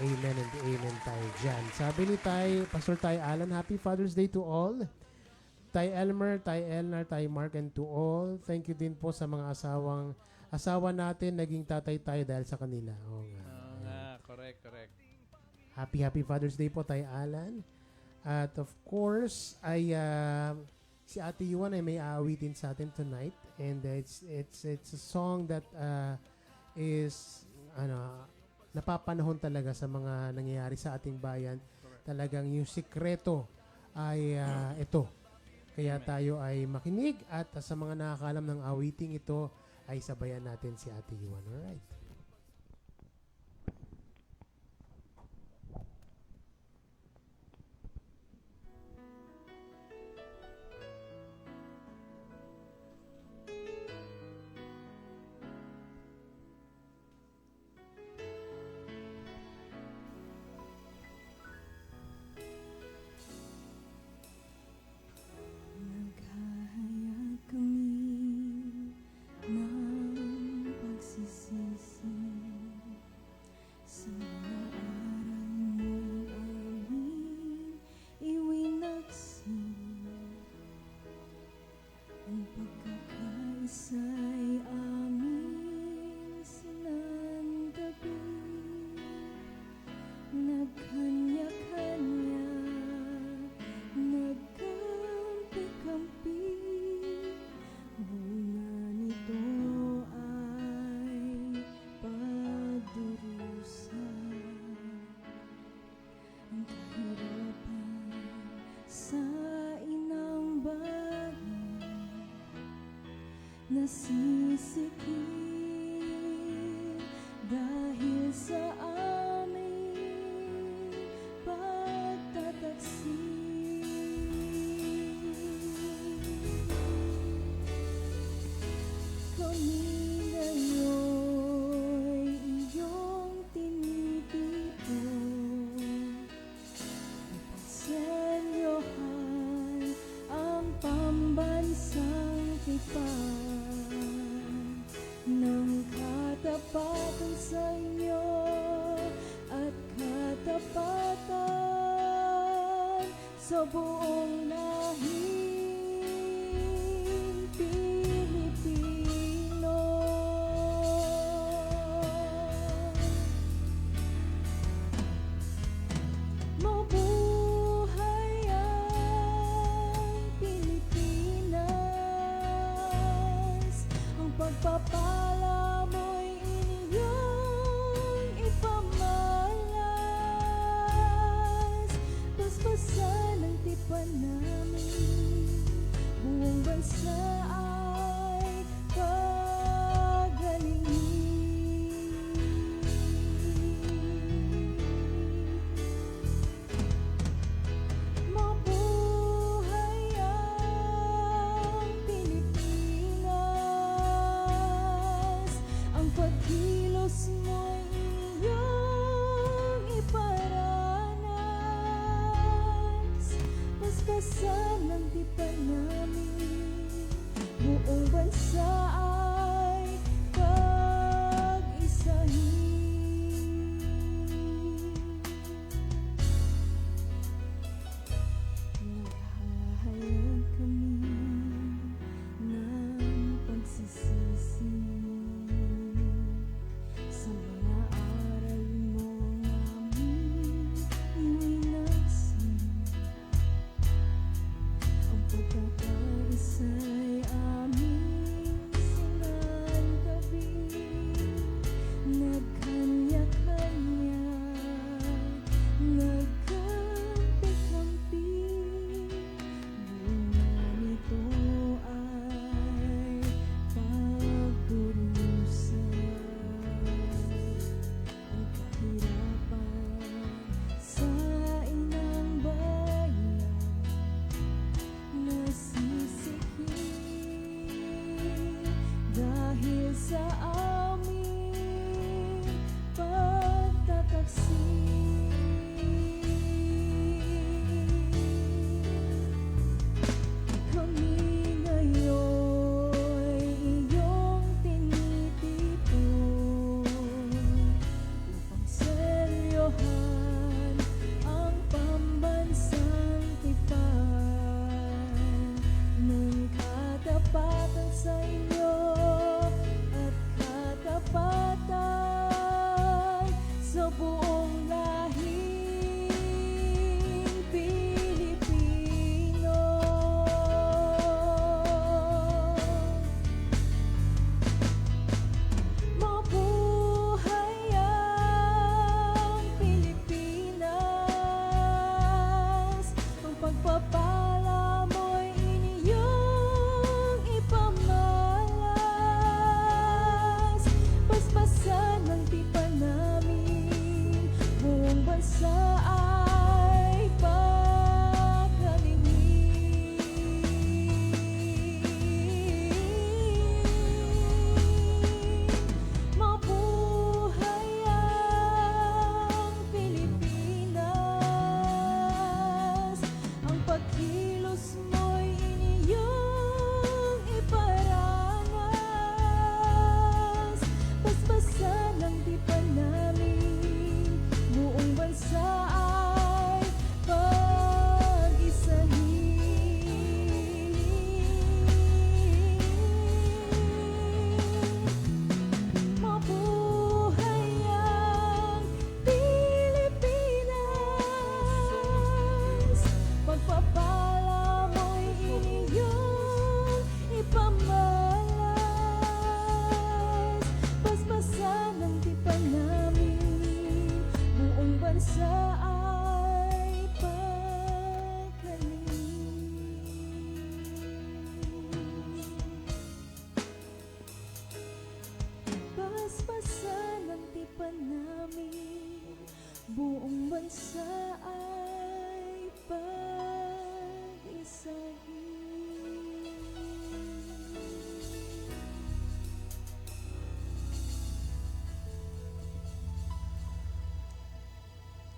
Amen and amen tayo dyan. Sabi ni Pastor Tay Alan, Happy Father's Day to all. Tay Elmer, Tay Elnar, Tay Mark, and to all. Thank you din po sa mga asawa natin, naging tatay tayo dahil sa kanila. Oo nga. Correct. Happy Father's Day po, Tay Alan. At of course, ay si Ate Yuan ay may aawitin sa atin tonight. And it's a song that is napapanahon talaga sa mga nangyayari sa ating bayan. Talagang yung sikreto ay ito. Kaya tayo ay makinig at sa mga nakakalam ng awiting ito ay sabayan natin si Ate Yuan. Alright. Naghahayag kami ng pagsisisi sa mga aral mong aming iwinaksi. Ang pagkakaisa'y aming sinantabi. Nagkanya-kanya, nagkampi-kampi. Bunga nito ay pagdurusa. Ang kahirapan sa inang bayan nasisikip dahil sa aming pagtataksi. Kami ngayon'y iyong tinitipon. Ipagselyohan ang pambansang tipan ng katapatan sa inyo at katapatan sa buong lahing Pilipino. Mabuhay ang Pilipinas, ang pagpapala mo'y inyong ipamalas. Paspasan ang tipan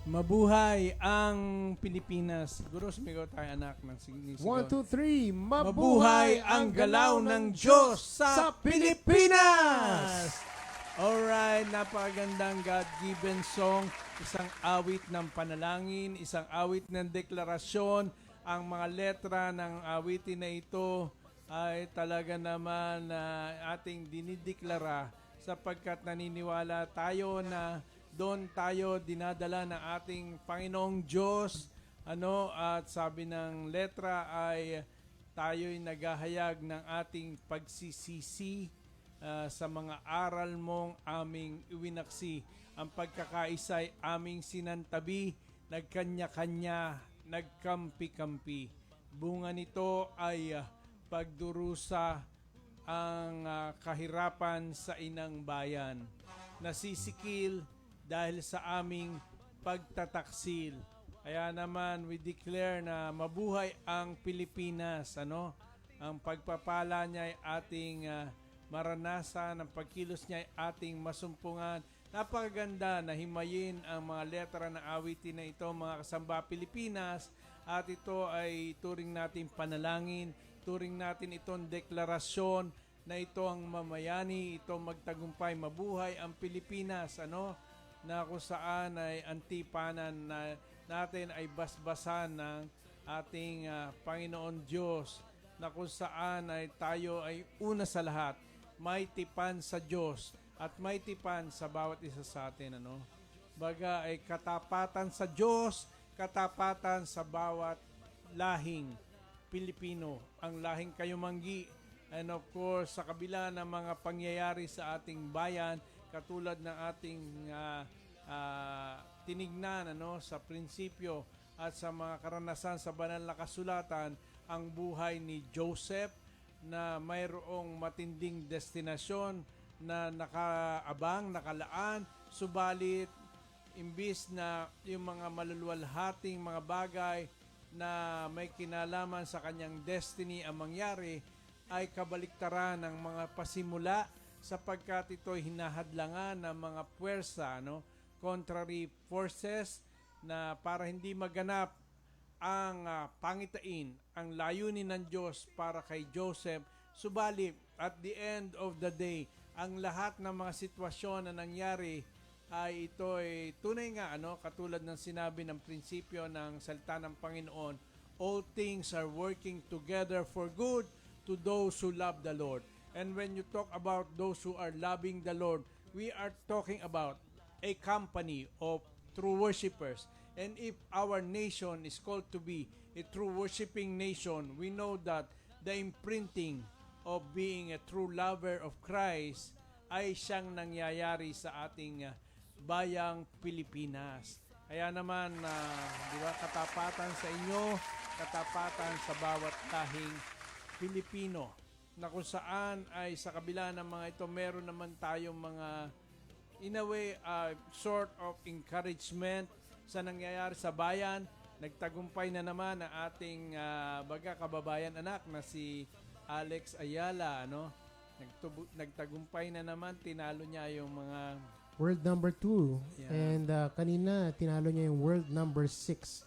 Mabuhay ang Pilipinas. Siguro sumigaw tayo anak ng sinisigaw. 1, 2, 3. Mabuhay ang galaw ng Diyos sa Pilipinas! Alright, napakagandang God-given song. Isang awit ng panalangin, isang awit ng deklarasyon. Ang mga letra ng awitin na ito ay talaga naman ating dinideklara sapagkat naniniwala tayo na doon tayo dinadala ng ating Panginoong Diyos. At sabi ng letra ay tayo'y naghahayag ng ating pagsisisi sa mga aral mong aming iwinaksi. Ang pagkakaisa'y aming sinantabi, nagkanya-kanya, nagkampi-kampi. Bunga nito ay pagdurusa ang kahirapan sa inang bayan. Nasisikil dahil sa aming pagtataksil. Kaya naman we declare na mabuhay ang Pilipinas. Ang pagpapala niya ay ating maranasan, ang pagkilos niya ay ating masumpungan. Napakaganda na himayin ang mga letra ng awitin na ito, mga kasamba Pilipinas, at ito ay turing natin panalangin, turing natin itong deklarasyon na ito ang mamayani, ito magtagumpay, mabuhay ang Pilipinas, na kung saan ay antipanan na natin ay basbasan ng ating Panginoon Diyos, na kung saan ay tayo ay una sa lahat, may tipan sa Diyos at may tipan sa bawat isa sa atin. Baga ay katapatan sa Diyos, katapatan sa bawat lahing Pilipino, ang lahing Kayumanggi. And of course, sa kabila ng mga pangyayari sa ating bayan, katulad ng ating tinignan sa prinsipyo at sa mga karanasan sa banal na kasulatan, ang buhay ni Joseph na mayroong matinding destinasyon na nakaabang, nakalaan, subalit imbis na yung mga maluluwalhating mga bagay na may kinalaman sa kanyang destiny ang mangyari, ay kabaliktaran ng mga pasimula sapagkat ito'y hinahadlangan ng mga puwersa, contrary forces na para hindi maganap ang pangitain, ang layunin ng Diyos para kay Joseph. Subalit, at the end of the day, ang lahat ng mga sitwasyon na nangyari ay ito'y tunay nga, katulad ng sinabi ng prinsipyo ng salita ng Panginoon, all things are working together for good to those who love the Lord. And when you talk about those who are loving the Lord, we are talking about a company of true worshipers. And if our nation is called to be a true worshiping nation, we know that the imprinting of being a true lover of Christ ay siyang nangyayari sa ating bayang Pilipinas. Kaya naman, katapatan sa inyo, katapatan sa bawat tahing Pilipino, na kung saan ay sa kabila ng mga ito, meron naman tayong mga, in a way, sort of encouragement sa nangyayari sa bayan. Nagtagumpay na naman ang ating kababayan anak na si Alex Ayala. Nagtagumpay na naman, tinalo niya yung mga World number 2. Yeah. And kanina, tinalo niya yung world number 6.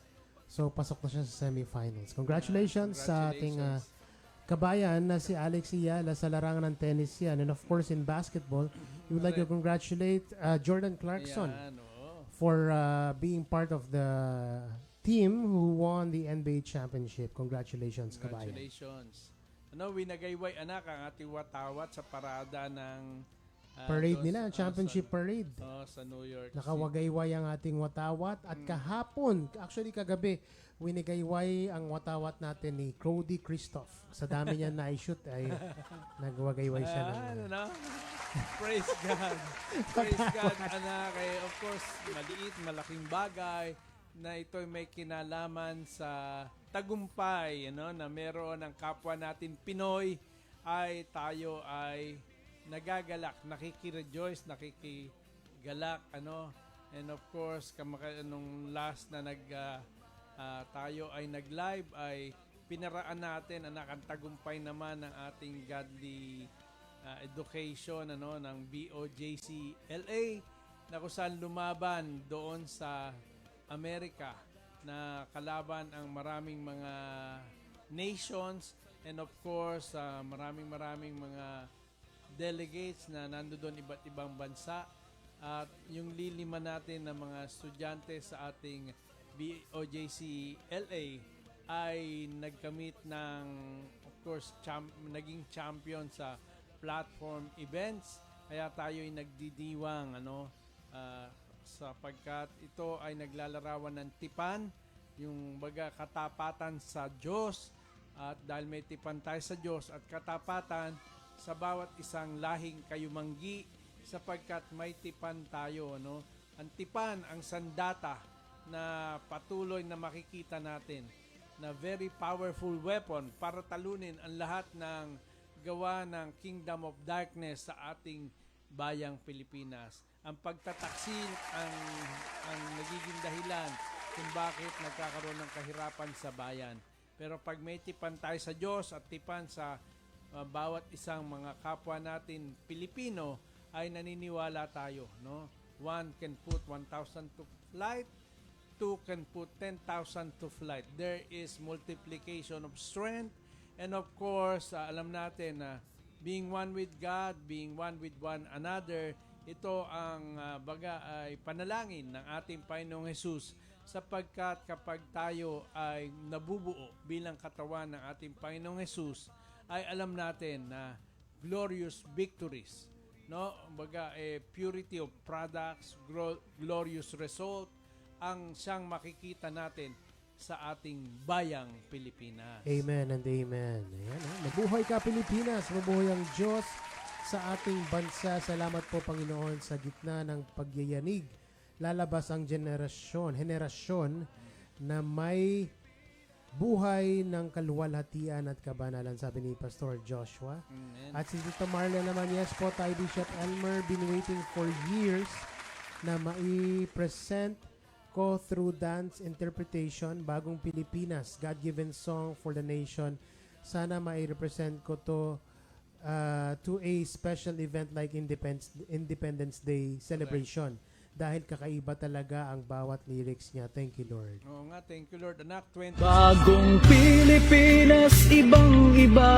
So, pasok na siya sa semifinals. Congratulations sa ating kabayan na si Alex Ayala sa larangan ng tennis yan. And of course, in basketball, we would like to congratulate Jordan Clarkson for being part of the team who won the NBA championship. Congratulations, kabayan. Congratulations. Winagayway anak ang ating watawat sa parada ng Parade nila, championship parade. Sa New York Nakawagayway ang ating watawat. At kahapon, actually kagabi, winigayway ang watawat natin ni Cody Christoph. Sa dami niya na-shoot ay nagwagayway siya ng... Praise God. Praise God, anak. Of course, maliit, malaking bagay na ito'y may kinalaman sa tagumpay, na meron ng kapwa natin Pinoy, ay tayo ay nagagalak, nakikirejoice, nakikigalak, and of course, nung last na tayo ay nag-live, ay pinaraan natin ang tagumpay naman ng ating godly education, ng BOJC LA, na kung saan lumaban doon sa America na kalaban ang maraming mga nations and of course maraming mga delegates na nandoon iba't ibang bansa at yung lilima natin na mga estudyante sa ating BOJC LA ay nagkamit ng of course naging champion sa platform events kaya tayo ay nagdidiwang sapagkat ito ay naglalarawan ng tipan yung baga katapatan sa Diyos at dahil may tipan tayo sa Diyos at katapatan sa bawat isang lahing kayumanggi sapagkat may tipan tayo ang tipan ang sandata na patuloy na makikita natin na very powerful weapon para talunin ang lahat ng gawa ng Kingdom of Darkness sa ating bayang Pilipinas. Ang pagtataksil ang nagiging dahilan kung bakit nagkakaroon ng kahirapan sa bayan. Pero pag may tipan tayo sa Diyos at tipan sa bawat isang mga kapwa natin Pilipino, ay naniniwala tayo. One can put 1,000 to flight, two can put 10,000 to flight. There is multiplication of strength. And of course, alam natin na being one with God, being one with one another, ito ang baga ay panalangin ng ating Panginoong Hesus sapagkat kapag tayo ay nabubuo bilang katawan ng ating Panginoong Hesus, ay alam natin na glorious victories, baga purity of products, glorious result ang siyang makikita natin sa ating bayang Pilipinas. Amen and amen. Ayan, mabuhay ka Pilipinas, mabuhay ang Diyos sa ating bansa. Salamat po Panginoon sa gitna ng pagyayanig. Lalabas ang henerasyon na may buhay ng kaluwalhatian at kabanalan, sabi ni Pastor Joshua. Amen. At si Tita Marla naman, yes po, tayo Bishop Elmer, been waiting for years na mai-present ko through dance interpretation, Bagong Pilipinas, God-given song for the nation. Sana mai-represent ko to a special event like Independence Day celebration. Dahil kakaiba talaga ang bawat lyrics niya. Thank you, Lord. Oo nga, thank you Lord. Anak, 20 Bagong Pilipinas, ibang-iba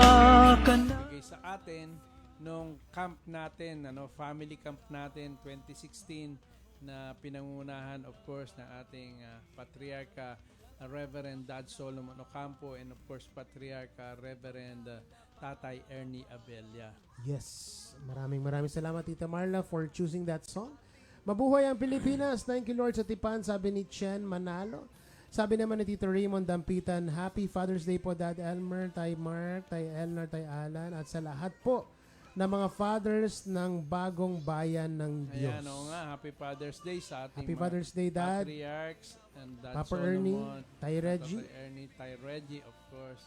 ka na. bigay sa atin nung camp natin, family camp natin 2016 na pinangunahan of course ng ating Patriarcha Reverend Dad Solomon Ocampo and of course Patriarcha Reverend Tatay Ernie Abella. Yes. Maraming salamat, Tita Marla, for choosing that song. Mabuhay ang Pilipinas. Thank you, Lord, sa tipan, sabi ni Chen Manalo. Sabi naman ni Tito Raymond Dampitan, Happy Father's Day po, Dad Elmer, Tay Mark, Tay Elner, Tay Alan, at sa lahat po na mga fathers ng bagong bayan ng Diyos. Ayan, oo nga, Happy Father's Day sa ating Happy mga Father's Day, Dad. Patriarchs and Dad Papa Solomon, Ernie, Tay Reggie. Tatay Ernie, Tay Reggie, of course,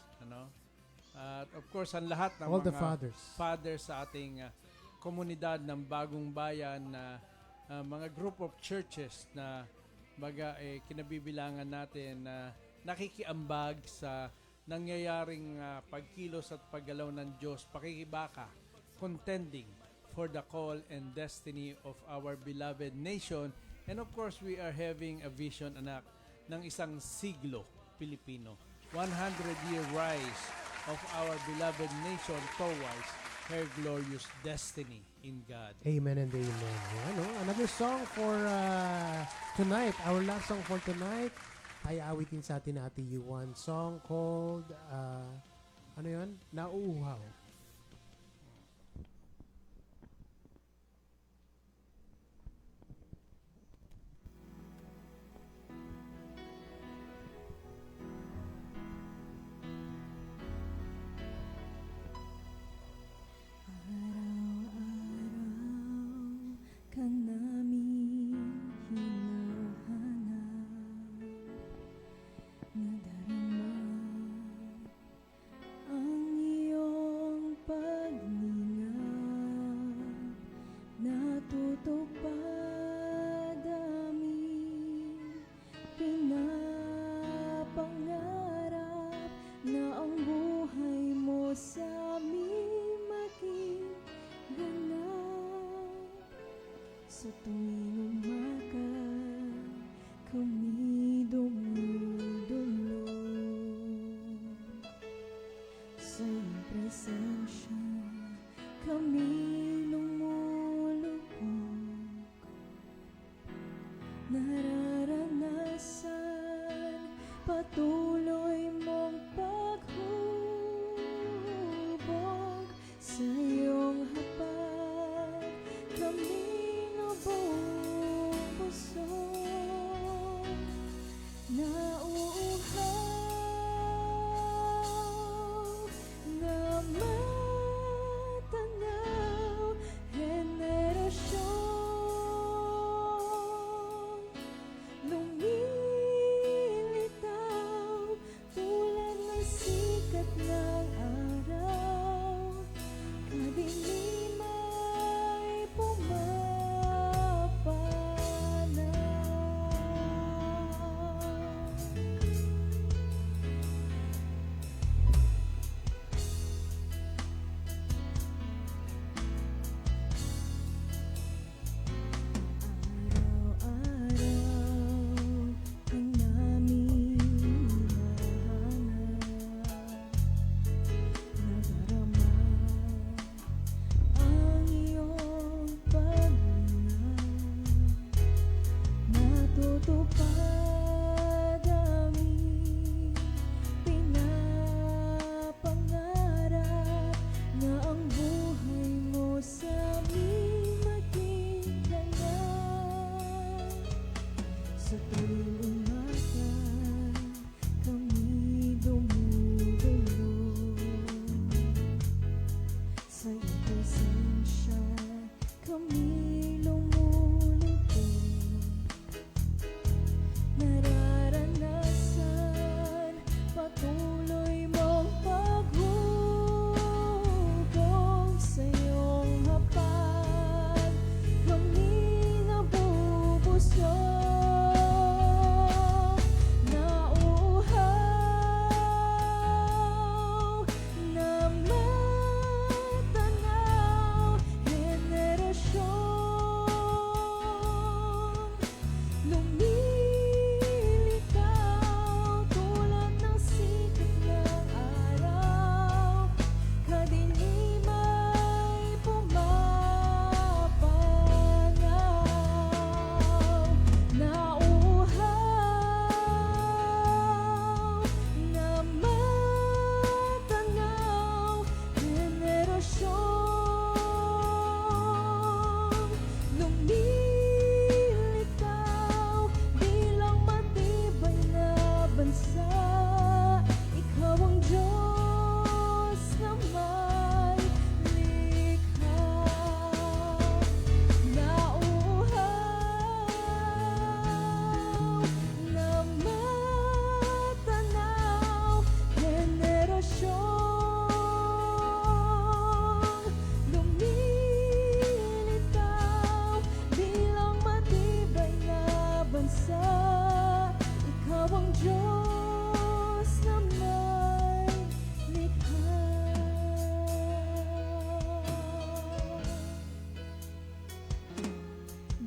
At of course, ang lahat ng All mga the fathers. fathers sa ating komunidad ng bagong bayan na mga group of churches na baga kinabibilangan natin na nakikiambag sa nangyayaring pagkilos at paggalaw ng Diyos, pakikibaka, contending for the call and destiny of our beloved nation. And of course, we are having a vision, anak, ng isang siglo Pilipino. 100-year rise of our beloved nation towards her glorious destiny in God. Amen and amen. Another song for tonight. Our last song for tonight ay awitin sa atin na Ate Yuan. Song called, Nauuhaw. Ka namin hinahanap, nadarama ang iyong pagninag, natutupad aming pinapangarap na ang buhay mo sa amin maging ganap. Sa tuwing umaga, kami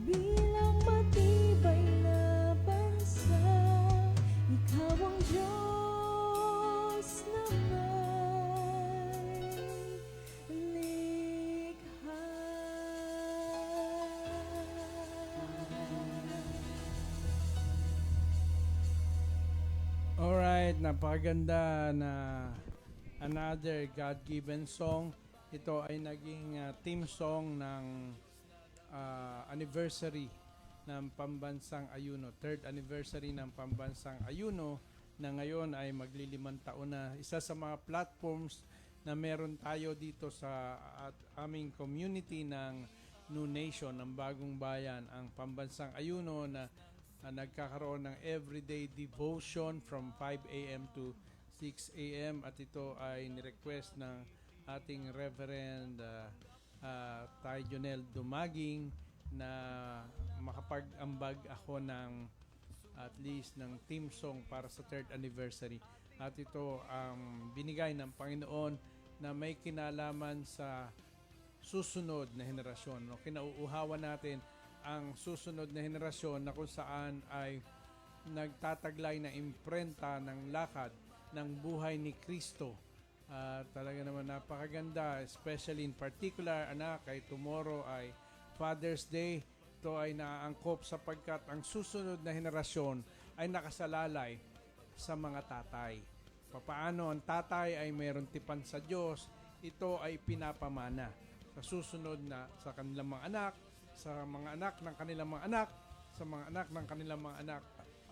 bilang matibay na bansa. Ikaw ang Diyos na may likha. Alright, napakaganda na another God-given song. Ito ay naging theme song ng anniversary ng Pambansang Ayuno. Third anniversary ng Pambansang Ayuno na ngayon ay maglilimang taon na. Isa sa mga platforms na meron tayo dito sa aming community ng New Nation, ng Bagong Bayan, ang Pambansang Ayuno na nagkakaroon ng everyday devotion from 5 a.m. to 6 a.m. at ito ay nirequest ng ating Reverend Tay Jonel Dumaging na makapag-ambag ako ng at least ng theme song para sa third anniversary. At ito ang binigay ng Panginoon na may kinalaman sa susunod na henerasyon. No? Kinauuhawan natin ang susunod na henerasyon na kung saan ay nagtataglay na imprenta ng lakad ng buhay ni Kristo. Talaga naman napakaganda, especially in particular, anak, ay tomorrow ay Father's Day. Ito ay naaangkop sapagkat ang susunod na henerasyon ay nakasalalay sa mga tatay. Papaano ang tatay ay mayroon tipan sa Diyos, ito ay pinapamana sa susunod na sa kanilang mga anak, sa mga anak ng kanilang mga anak, sa mga anak ng kanilang mga anak,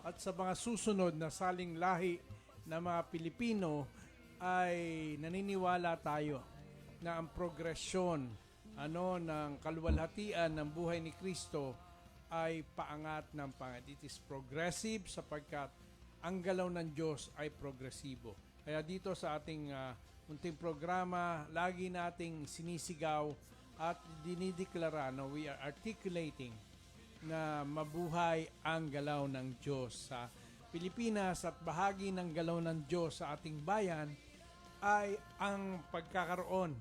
at sa mga susunod na saling lahi na mga Pilipino ay naniniwala tayo na ang progresyon ng kaluwalhatian ng buhay ni Kristo ay paangat ng pangat. It is progressive sapagkat ang galaw ng Diyos ay progresibo. Kaya dito sa ating munting programa, lagi nating sinisigaw at dinideklara na we are articulating na mabuhay ang galaw ng Diyos sa Pilipinas at bahagi ng galaw ng Diyos sa ating bayan ay ang pagkakaroon,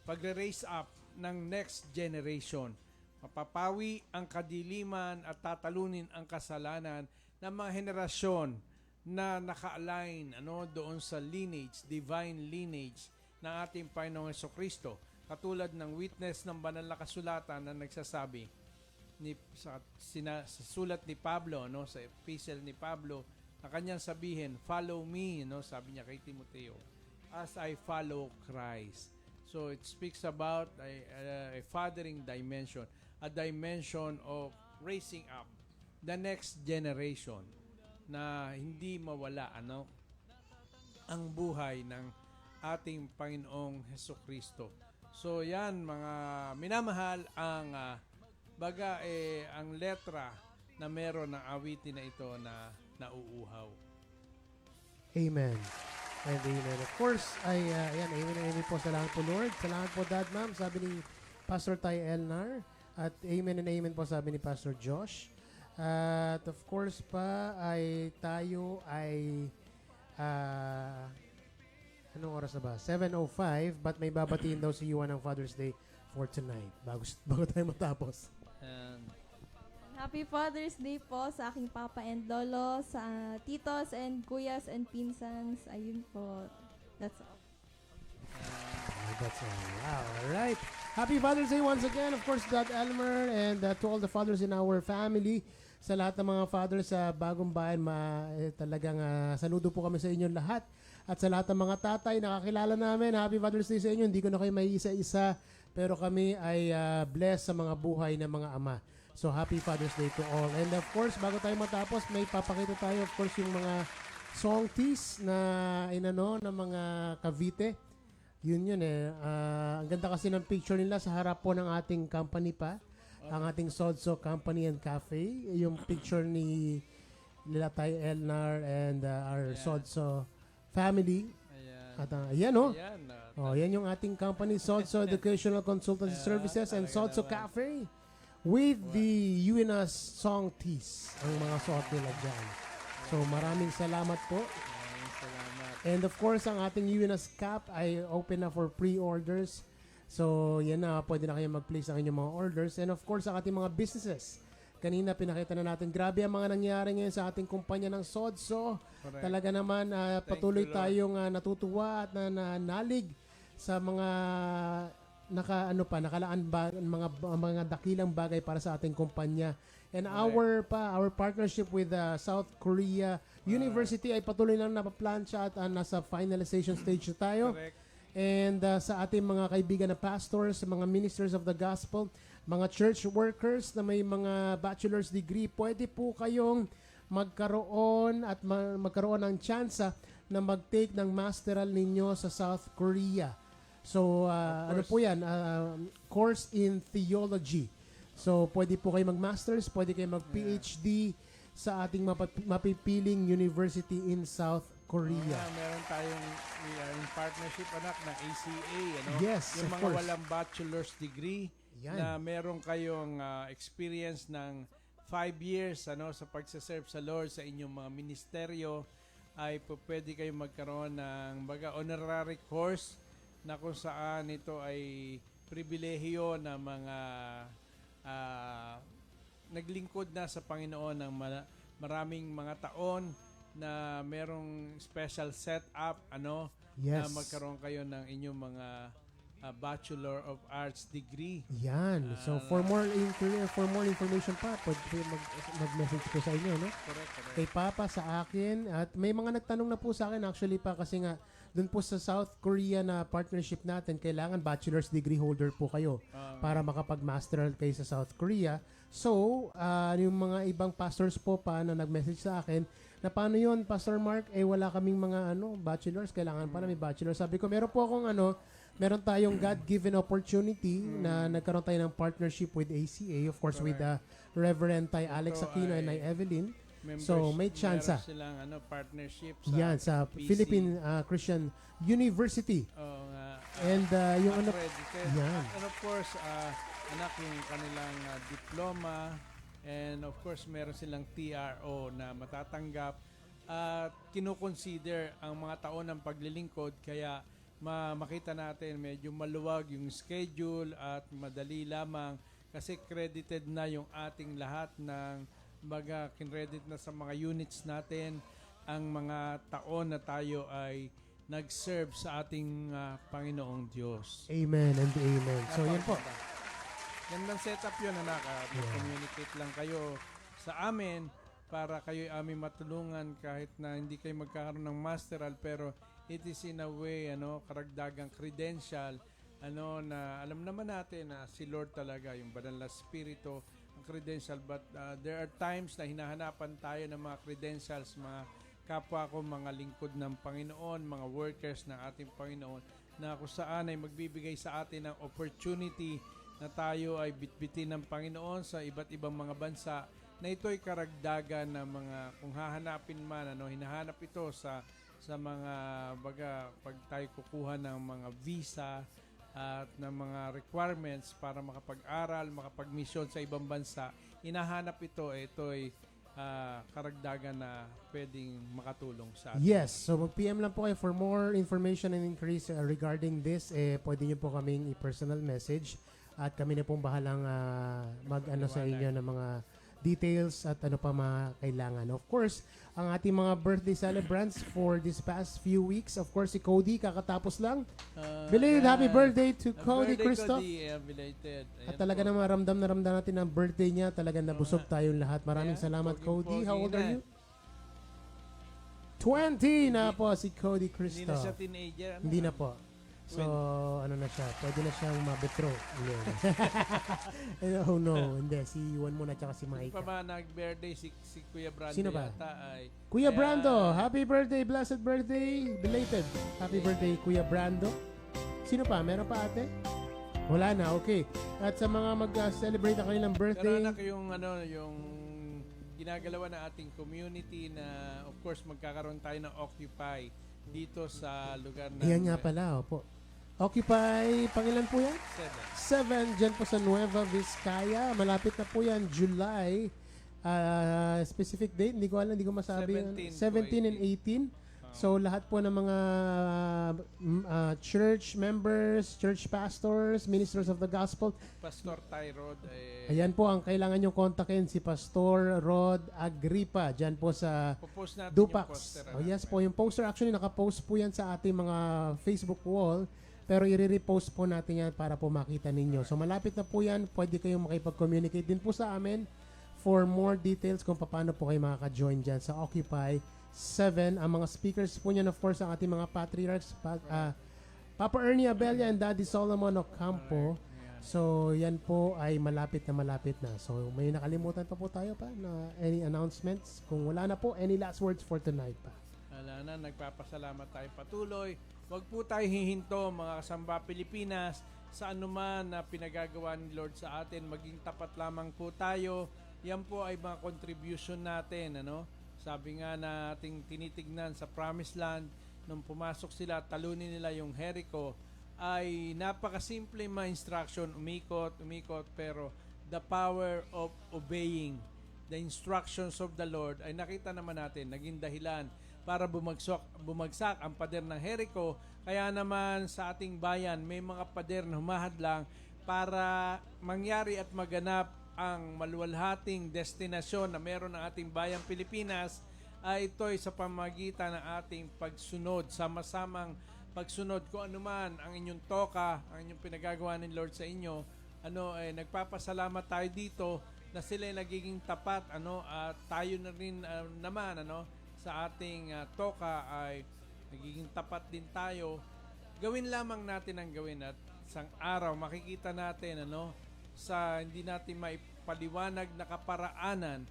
pagre-raise up ng next generation. Mapapawi ang kadiliman at tatalunin ang kasalanan ng mga henerasyon na naka-align doon sa lineage, divine lineage ng ating Panginoong Jesucristo. Katulad ng witness ng banal na kasulatan na nagsasabi sa sulat ni Pablo, sa epistle ni Pablo, na kanyang sabihin, follow me, sabi niya kay Timoteo, as I follow Christ. So it speaks about a fathering dimension, a dimension of raising up the next generation na hindi mawala ang buhay ng ating Panginoong Hesukristo. So yan mga minamahal, ang ang letra na meron ng awitin na ito na nauuhaw. Amen. And amen. Of course, amen and amen po sa lahat po, Lord. Sa lahat po, Dad, Ma'am, sabi ni Pastor Tay Elnar. At amen and amen po sabi ni Pastor Josh. At of course pa, tayo ay anong oras na ba? 7:05, but may babatiin daw si Yuan ng Father's Day for tonight. Bago tayo matapos. And Happy Father's Day po sa aking papa and lolo, sa titos and kuyas and pinsans. Ayun po. That's all. That's all. Wow. All right. Happy Father's Day once again. Of course, Dad Elmer and to all the fathers in our family. Sa lahat ng mga fathers sa Bagong Bayan, talagang saludo po kami sa inyo lahat. At sa lahat ng mga tatay, nakakilala namin, Happy Father's Day sa inyo. Hindi ko na kayo may isa-isa, pero kami ay blessed sa mga buhay ng mga ama. So, Happy Father's Day to all. And of course, bago tayo matapos, may papakita tayo, of course, yung mga song tees na ng mga Cavite. Yun eh. Ang ganda kasi ng picture nila sa harap po ng ating company pa. Ang ating Sodso Company and Cafe. Yung picture ni nila Tay Elnar and our Sodso family. At ayan yan yung ating company, Sodso Educational Consultancy Services and Sodso Cafe with the UNAS song tees ang mga suot nila dyan. So maraming salamat po. And of course, ang ating UNAS cap ay open na for pre-orders. So yan na, pwede na kayo mag-place ang inyong mga orders. And of course, ang ating mga businesses Kanina pinakita na natin. Grabe ang mga nangyari ngayon sa ating kumpanya ng Sodso. Correct. Talaga naman Thank patuloy you, Lord. tayong natutuwa at nanalig sa mga nakalaan ba mga dakilang bagay para sa ating kumpanya. And Correct. our partnership with South Korea University ay patuloy lang napaplansya at nasa finalization stage na tayo. Correct. And sa ating mga kaibigan na pastors, mga ministers of the gospel, mga church workers na may mga bachelor's degree, pwede po kayong magkaroon at magkaroon ng tsansa na mag-take ng masteral ninyo sa South Korea. So, ano po yan? Course in theology. So, pwede po kayo mag-masters, pwede kayo mag-PhD sa ating mapipiling university in South Korea. Meron tayong, we are in partnership, anak, ng ACA, ano? Yes, yung of mga course. walang bachelor's degree, Yan. na meron kayong experience ng 5 years, ano, sa pagsaserve sa Lord sa inyong mga ministeryo, ay pwede kayong magkaroon ng honorary course na kung saan ito ay pribilehiyo na mga naglingkod na sa Panginoon ng maraming mga taon, na merong special setup, ano, Yes. na magkaroon kayo ng inyong mga Bachelor of Arts degree. Yan. So, for more information pa, pwede kayo mag-message po sa inyo, no? Correct. Kay Papa, sa akin. At may mga nagtanong na po sa akin actually pa kasi nga dun po sa South Korea na partnership natin, kailangan bachelor's degree holder po kayo para makapag-masteral kayo sa South Korea. So, yung mga ibang pastors po pa na nag-message sa akin, na paano yun, Pastor Mark, wala kaming mga bachelors, kailangan pa na may bachelors. Sabi ko, meron tayong God-given opportunity na nagkaroon tayo ng partnership with ACA, of course, with Reverend Tay Alex Ito Aquino and ay Nay Evelyn. Members, So, may chance. meron silang partnership sa Yan, sa PC. Philippine Christian University. Oo nga. And yung Accredited. yan. And of course, anak, yung kanilang diploma, and of course, meron silang TRO na matatanggap at kinukonsider ang mga taon ng paglilingkod, kaya makita natin medyo maluwag yung schedule at madali lamang kasi credited na yung ating lahat ng kinredit na sa mga units natin ang mga taon na tayo ay nag-serve sa ating Panginoong Diyos. Amen and amen. So, yun po. Gandang setup yun, anak. Communicate lang kayo sa amin para kayo aming matulungan kahit na hindi kayo magkakaroon ng masteral, pero it is in a way, karagdagang credential, na alam naman natin na si Lord talaga, yung banal na spirito, ang credential, but there are times na hinahanapan tayo ng mga credentials, mga kapwa ko, mga lingkod ng Panginoon, mga workers ng ating Panginoon, na kung saan ay magbibigay sa atin ng opportunity na tayo ay bitbitin ng Panginoon sa iba't ibang mga bansa, na ito'y karagdagan na mga, kung hahanapin man, hinahanap ito sa mga pag tayo kukuha ng mga visa at ng mga requirements para makapag-aral, makapag-mission sa ibang bansa, hinahanap ito'y karagdagan na pwedeng makatulong sa atin. Yes. So, mag-PM lang po kayo for more information and increase regarding this. Pwede nyo po kaming i-personal message at kami na pong bahalang mag-ano sa inyo ng mga details at ano pa mga kailangan. Of course, ang ating mga birthday celebrants for this past few weeks, of course, si Cody, kakatapos lang. Belated happy birthday to Cody Christoph. Belated. At talaga naman ramdam na ramdam natin ang birthday niya. Talaga nabusog tayong lahat. Maraming salamat, Cody. How old are you? 20 na po si Cody Hindi na Christoph. siya teenager. Hindi na po. So, ano na siya, pwede na siyang mabetro. Oh no, hindi. Si Juan muna tsaka si Sino Mike. pa ba nag-birthday si Kuya Brando? Sino ba? Yata ay Kuya Brando, happy birthday, blessed birthday, belated. Happy birthday, Kuya Brando. Sino pa? Meron pa ate? Wala na, okay. At sa mga mag-celebrate na kanilang Pero birthday, anak, yung ginagalawa ng ating community na of course magkakaroon tayo ng Occupy dito sa lugar na iyan nga pala, opo. Occupy, pangilan po yan? 7, dyan po sa Nueva Vizcaya. Malapit na po yan, July. Specific date, hindi ko alam, hindi ko masabi. 17 17 and 18. So lahat po ng mga church members, church pastors, ministers of the gospel, Pastor Tyrod, ayan po ang kailangan nyo kontakin si Pastor Rod Agripa dyan po sa popost natin yung Dupax. poster. Oh, yes po, yung poster actually nakapost po yan sa ating mga Facebook wall, pero i-repost po natin yan para po makita ninyo. So malapit na po yan, pwede kayong makipag-communicate din po sa amin for more details kung paano po kayo makaka-join dyan sa Occupy 7. Ang mga speakers po niyan, of course, ang ating mga patriarchs, Papa Ernie Abella and Daddy Solomon Ocampo. So, yan po ay malapit na. So, may nakalimutan pa po tayo pa na any announcements? Kung wala na po, any last words for tonight pa? Wala na, nagpapasalamat tayo patuloy. Huwag po tayo hihinto, mga kasamba Pilipinas, sa anuman na pinagagawa ni Lord sa atin. Maging tapat lamang po tayo. Yan po ay mga contribution natin, ano? Sabi nga na ating tinitignan sa Promised Land, nung pumasok sila, talunin nila yung Jericho, ay napakasimple mga instruction, umikot, pero the power of obeying the instructions of the Lord ay nakita naman natin, naging dahilan para bumagsak ang pader ng Jericho. Kaya naman sa ating bayan, may mga pader na humahadlang para mangyari at maganap ang maluwalhating destinasyon na meron ng ating bayang Pilipinas. Ay ito'y sa pamagitan ng ating pagsunod, sama-samang pagsunod kung ano man ang inyong toka, ang inyong pinagagawa ng Lord sa inyo. Nagpapasalamat tayo dito na sila ay nagiging tapat, at tayo na rin naman sa ating toka ay nagiging tapat din tayo. Gawin lamang natin ang gawin, at isang araw makikita natin sa hindi natin maipaliwanag na kaparaanan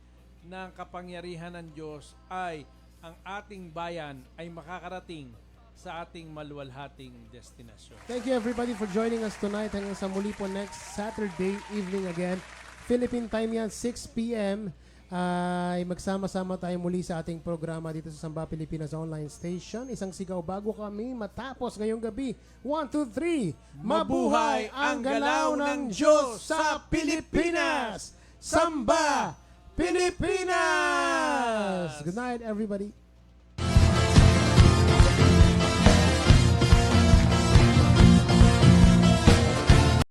ng kapangyarihan ng Diyos ay ang ating bayan ay makakarating sa ating maluwalhating destinasyon. Thank you everybody for joining us tonight. Hanggang sa muli po next Saturday evening again. Philippine time yan, 6 p.m. Ay magsama-sama tayo muli sa ating programa dito sa Samba Pilipinas Online Station. Isang sigaw bago kami matapos ngayong gabi. 1, 2, 3. Mabuhay ang galaw ng Diyos sa Pilipinas! Samba Pilipinas! Good night everybody.